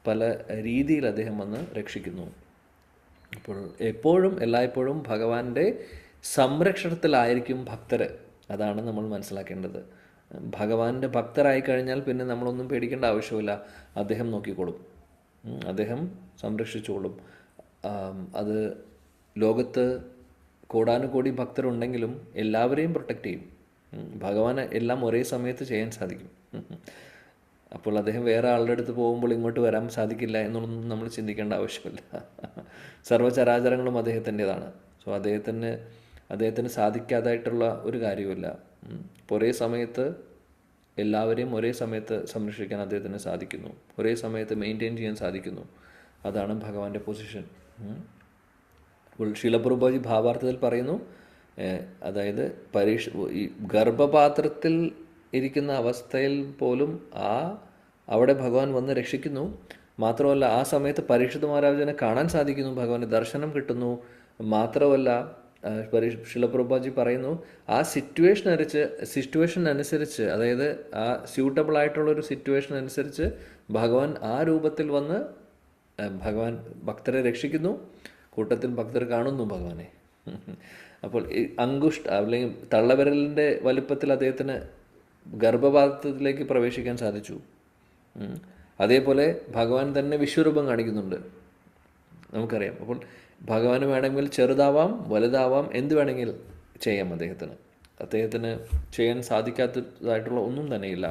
പല രീതിയിൽ അദ്ദേഹം വന്ന് രക്ഷിക്കുന്നു. അപ്പോൾ എല്ലായ്പ്പോഴും ഭഗവാന്റെ സംരക്ഷണത്തിലായിരിക്കും ഭക്തർ. അതാണ് നമ്മൾ മനസ്സിലാക്കേണ്ടത്. ഭഗവാന്റെ ഭക്തരായി കഴിഞ്ഞാൽ പിന്നെ നമ്മളൊന്നും പേടിക്കേണ്ട ആവശ്യമില്ല. അദ്ദേഹം നോക്കിക്കോളും, അദ്ദേഹം സംരക്ഷിച്ചോളും. അത് ലോകത്ത് കോടാനുകോടി ഭക്തരുണ്ടെങ്കിലും എല്ലാവരെയും പ്രൊട്ടക്റ്റ് ചെയ്യും. ഭഗവാന് എല്ലാം ഒരേ സമയത്ത് ചെയ്യാൻ സാധിക്കും. അപ്പോൾ അദ്ദേഹം വേറെ ആളുടെ അടുത്ത് പോകുമ്പോൾ ഇങ്ങോട്ട് വരാൻ സാധിക്കില്ല എന്നൊന്നും നമ്മൾ ചിന്തിക്കേണ്ട ആവശ്യമില്ല. സർവ്വചരാചരങ്ങളും അദ്ദേഹത്തിൻ്റെതാണ്. സോ അദ്ദേഹത്തിന് സാധിക്കാതായിട്ടുള്ള ഒരു കാര്യമില്ല. ഒരേ സമയത്ത് എല്ലാവരെയും ഒരേ സമയത്ത് സംരക്ഷിക്കാൻ അദ്ദേഹത്തിന് സാധിക്കുന്നു, ഒരേ സമയത്ത് മെയിൻറ്റെയിൻ ചെയ്യാൻ സാധിക്കുന്നു. അതാണ് ഭഗവാന്റെ പൊസിഷൻ. അപ്പോൾ ശീലപ്രഭുപാദി ഭാവാർത്ഥത്തിൽ പറയുന്നു, അതായത് ഈ ഗർഭപാത്രത്തിൽ ഇരിക്കുന്ന അവസ്ഥയിൽ പോലും അവിടെ ഭഗവാൻ വന്ന് രക്ഷിക്കുന്നു. മാത്രമല്ല ആ സമയത്ത് പരീക്ഷിത് മഹാരാജനെ കാണാൻ സാധിക്കുന്നു, ഭഗവാന്റെ ദർശനം കിട്ടുന്നു. മാത്രമല്ല ശിലപ്രഭുപാദി പറയുന്നു, ആ സിറ്റുവേഷൻ അനുസരിച്ച്, അതായത് ആ സ്യൂട്ടബിൾ ആയിട്ടുള്ളൊരു സിറ്റുവേഷൻ അനുസരിച്ച് ഭഗവാൻ ആ രൂപത്തിൽ വന്ന് ഭഗവാൻ ഭക്തരെ രക്ഷിക്കുന്നു. കൂട്ടത്തിൽ ഭക്തർ കാണുന്നു ഭഗവാനെ. അപ്പോൾ അല്ലെങ്കിൽ തള്ളവിരലിൻ്റെ വലിപ്പത്തിൽ അദ്ദേഹത്തിന് ഗർഭപാത്രത്തിലേക്ക് പ്രവേശിക്കാൻ സാധിച്ചു. അതേപോലെ ഭഗവാൻ തന്നെ വിശ്വരൂപം കാണിക്കുന്നുണ്ട്, നമുക്കറിയാം. അപ്പോൾ ഭഗവാന് വേണമെങ്കിൽ ചെറുതാവാം, വലുതാവാം, എന്ത് വേണമെങ്കിൽ ചെയ്യാം. അദ്ദേഹത്തിന് ചെയ്യാൻ സാധിക്കാത്തതായിട്ടുള്ള ഒന്നും തന്നെയില്ല.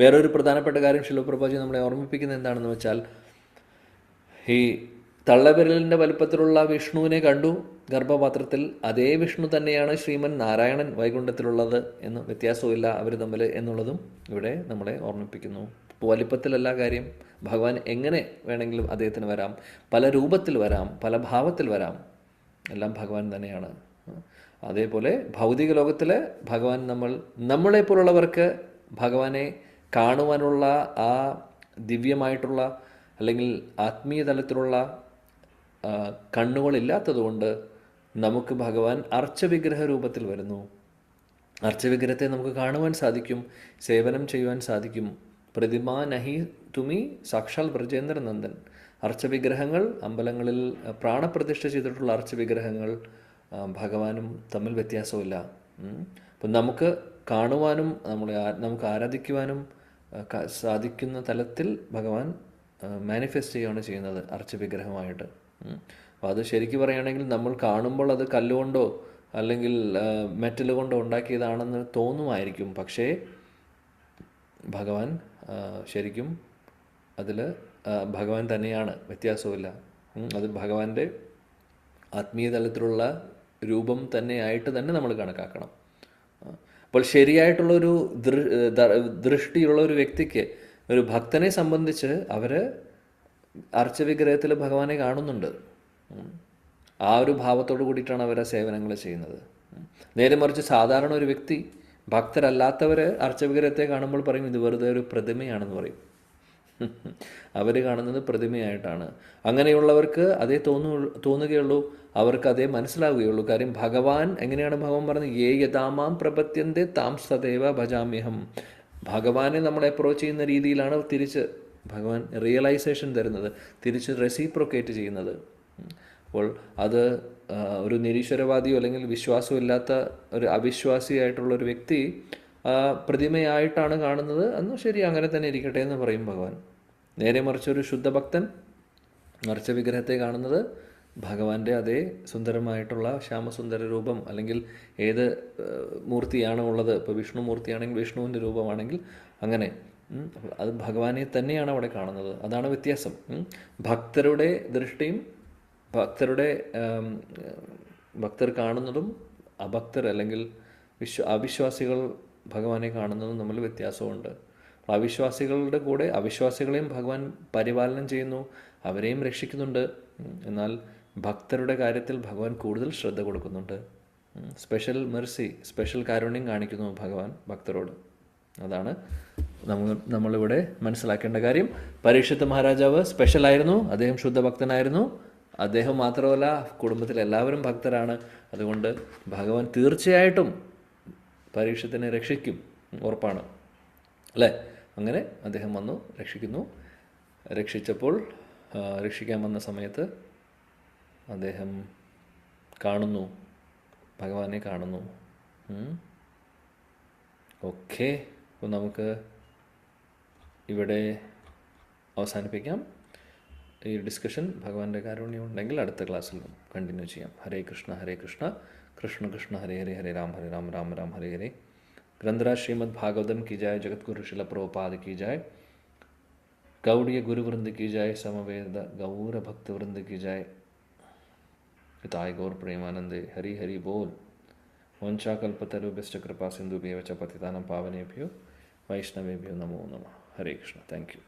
വേറൊരു പ്രധാനപ്പെട്ട കാര്യം ശിലപ്രഭുജി നമ്മളെ ഓർമ്മിപ്പിക്കുന്നത് എന്താണെന്ന് വെച്ചാൽ, ഈ തള്ളവിരലിൻ്റെ വലുപ്പത്തിലുള്ള വിഷ്ണുവിനെ കണ്ടു ഗർഭപാത്രത്തിൽ. അതേ വിഷ്ണു തന്നെയാണ് ശ്രീമൻ നാരായണൻ വൈകുണ്ഠത്തിലുള്ളത് എന്ന് വ്യത്യാസമില്ല അവർ തമ്മിൽ എന്നുള്ളതും ഇവിടെ നമ്മളെ ഓർമ്മിപ്പിക്കുന്നു. വലിപ്പത്തിലല്ല കാര്യം, ഭഗവാൻ എങ്ങനെ വേണമെങ്കിലും അദ്ദേഹത്തിന് വരാം, പല രൂപത്തിൽ വരാം, പല ഭാവത്തിൽ വരാം, എല്ലാം ഭഗവാൻ തന്നെയാണ്. അതേപോലെ ഭൗതിക ലോകത്തിൽ ഭഗവാൻ നമ്മളെപ്പോലുള്ളവർക്ക് ഭഗവാനെ കാണുവാനുള്ള ആ ദിവ്യമായിട്ടുള്ള അല്ലെങ്കിൽ ആത്മീയ തലത്തിലുള്ള കണ്ണുകളില്ലാത്തതുകൊണ്ട് നമുക്ക് ഭഗവാൻ അർച്ചവിഗ്രഹ രൂപത്തിൽ വരുന്നു. അർച്ചവിഗ്രഹത്തെ നമുക്ക് കാണുവാൻ സാധിക്കും, സേവനം ചെയ്യുവാൻ സാധിക്കും. പ്രതിമാ നഹി തുമി സാക്ഷാൽ ബ്രജേന്ദ്ര നന്ദൻ. അർച്ചവിഗ്രഹങ്ങൾ, അമ്പലങ്ങളിൽ പ്രാണപ്രതിഷ്ഠ ചെയ്തിട്ടുള്ള അർച്ചവിഗ്രഹങ്ങൾ ഭഗവാനും തമ്മിൽ വ്യത്യാസമില്ല. അപ്പം നമുക്ക് കാണുവാനും നമുക്ക് ആരാധിക്കുവാനും സാധിക്കുന്ന തലത്തിൽ ഭഗവാൻ മാനിഫെസ്റ്റ് ചെയ്യുകയാണ് ചെയ്യുന്നത് അർച്ചവിഗ്രഹമായിട്ട്. അപ്പോൾ അത് ശരിക്കും പറയുകയാണെങ്കിൽ നമ്മൾ കാണുമ്പോൾ അത് കല്ലുകൊണ്ടോ അല്ലെങ്കിൽ മെറ്റൽ കൊണ്ടോ ഉണ്ടാക്കിയതാണെന്ന് തോന്നുമായിരിക്കും. പക്ഷേ ഭഗവാൻ ശരിക്കും അതിൽ ഭഗവാൻ തന്നെയാണ്, വ്യത്യാസമില്ല. അത് ഭഗവാന്റെ ആത്മീയ തലത്തിലുള്ള രൂപം തന്നെയായിട്ട് തന്നെ നമ്മൾ കണക്കാക്കണം. അപ്പോൾ ശരിയായിട്ടുള്ളൊരു ദൃഷ്ടിയുള്ള ഒരു വ്യക്തിക്ക്, ഒരു ഭക്തനെ സംബന്ധിച്ച് അവർ അർച്ചവിഗ്രഹത്തിൽ ഭഗവാനെ കാണുന്നുണ്ട്. ആ ഒരു ഭാവത്തോട് കൂടിയിട്ടാണ് അവർ സേവനങ്ങൾ ചെയ്യുന്നത്. നേരെ മറിച്ച് സാധാരണ ഒരു വ്യക്തി, ഭക്തരല്ലാത്തവർ അർച്ചവിഗ്രഹത്തെ കാണുമ്പോൾ പറയും ഇത് വെറുതെ ഒരു പ്രതിമയാണെന്ന് പറയും. അവർ കാണുന്നത് പ്രതിമയായിട്ടാണ്. അങ്ങനെയുള്ളവർക്ക് അതേ തോന്നുകയുള്ളൂ, അവർക്ക് അതേ മനസ്സിലാവുകയുള്ളൂ. കാര്യം ഭഗവാൻ എങ്ങനെയാണ് ഭഗവാൻ പറഞ്ഞത്, യേ യഥാമാം പ്രപത്യന്തെ താം സദൈവ ഭജാമ്യഹം. ഭഗവാനെ നമ്മൾ അപ്രോച്ച് ചെയ്യുന്ന രീതിയിലാണ് തിരിച്ച് ഭഗവാൻ റിയലൈസേഷൻ തരുന്നത്, തിരിച്ച് റെസിപ്രോക്കേറ്റ് ചെയ്യുന്നത്. അപ്പോൾ അത് ഒരു നിരീശ്വരവാദിയോ അല്ലെങ്കിൽ വിശ്വാസമില്ലാത്ത ഒരു അവിശ്വാസിയായിട്ടുള്ളൊരു വ്യക്തി പ്രതിമയായിട്ടാണ് കാണുന്നത്, അന്ന് ശരി അങ്ങനെ തന്നെ ഇരിക്കട്ടെ എന്ന് പറയും ഭഗവാൻ. നേരെ മറിച്ചൊരു ശുദ്ധഭക്തൻ അർച്ചവിഗ്രഹത്തെ കാണുന്നത് ഭഗവാന്റെ അതേ സുന്ദരമായിട്ടുള്ള ശ്യാമസുന്ദര രൂപം, അല്ലെങ്കിൽ ഏത് മൂർത്തിയാണോ ഉള്ളത്, ഇപ്പോൾ വിഷ്ണു മൂർത്തിയാണെങ്കിൽ വിഷ്ണുവിൻ്റെ രൂപമാണെങ്കിൽ അങ്ങനെ, അത് ഭഗവാനെ തന്നെയാണ് അവിടെ കാണുന്നത്. അതാണ് വ്യത്യാസം. ഭക്തരുടെ ദൃഷ്ടിയും ഭക്തർ കാണുന്നതും അഭക്തർ അല്ലെങ്കിൽ അവിശ്വാസികൾ ഭഗവാനെ കാണുന്നതും തമ്മിൽ വ്യത്യാസമുണ്ട്. അവിശ്വാസികളുടെ കൂടെ അവിശ്വാസികളെയും ഭഗവാൻ പരിപാലനം ചെയ്യുന്നു, അവരെയും രക്ഷിക്കുന്നുണ്ട്. എന്നാൽ ഭക്തരുടെ കാര്യത്തിൽ ഭഗവാൻ കൂടുതൽ ശ്രദ്ധ കൊടുക്കുന്നുണ്ട്. സ്പെഷ്യൽ മെർസി, സ്പെഷ്യൽ കാരുണ്യം കാണിക്കുന്നു ഭഗവാൻ ഭക്തരോട്. അതാണ് നമ്മളിവിടെ മനസ്സിലാക്കേണ്ട കാര്യം. പരീക്ഷിത്ത് മഹാരാജാവ് സ്പെഷ്യലായിരുന്നു, അദ്ദേഹം ശുദ്ധഭക്തനായിരുന്നു. അദ്ദേഹം മാത്രമല്ല, കുടുംബത്തിൽ എല്ലാവരും ഭക്തരാണ്. അതുകൊണ്ട് ഭഗവാൻ തീർച്ചയായിട്ടും പരീക്ഷത്തിനെ രക്ഷിക്കും, ഉറപ്പാണ് അല്ലേ? അങ്ങനെ അദ്ദേഹം വന്നു രക്ഷിക്കുന്നു. രക്ഷിക്കാൻ വന്ന സമയത്ത് അദ്ദേഹം കാണുന്നു, ഭഗവാനെ കാണുന്നു. ഓക്കെ, അപ്പോൾ നമുക്ക് ഇവിടെ അവസാനിപ്പിക്കാം ഈ ഡിസ്കഷൻ. ഭഗവാന്റെ കാരുണ്യം ഉണ്ടെങ്കിൽ അടുത്ത ക്ലാസ്സിൽ കണ്ടിന്യൂ ചെയ്യാം. ഹരേ കൃഷ്ണ ഹരേ കൃഷ്ണ, കൃഷ്ണ കൃഷ്ണ ഹരേ ഹരേ, ഹരേ രാം രാം രാം ഹരേ ഹരേ. ग्रंथराज श्रीमद् भागवतम की जाय, जगत गुरु शिला प्रभुपाद की जाय, गौड़ीय गुरु वृंद की जाय, समवेद गौर भक्त वृंद की जाय. हिताय गौर प्रेमानंदे, हरि हरि बोल. वंशाकल्पतरुभ्यश्च कृपा सिंधुभ्येव च पतितानां पावनेभ्यो वैष्णवेभ्यो नमो नमः. हरे कृष्ण. Thank you.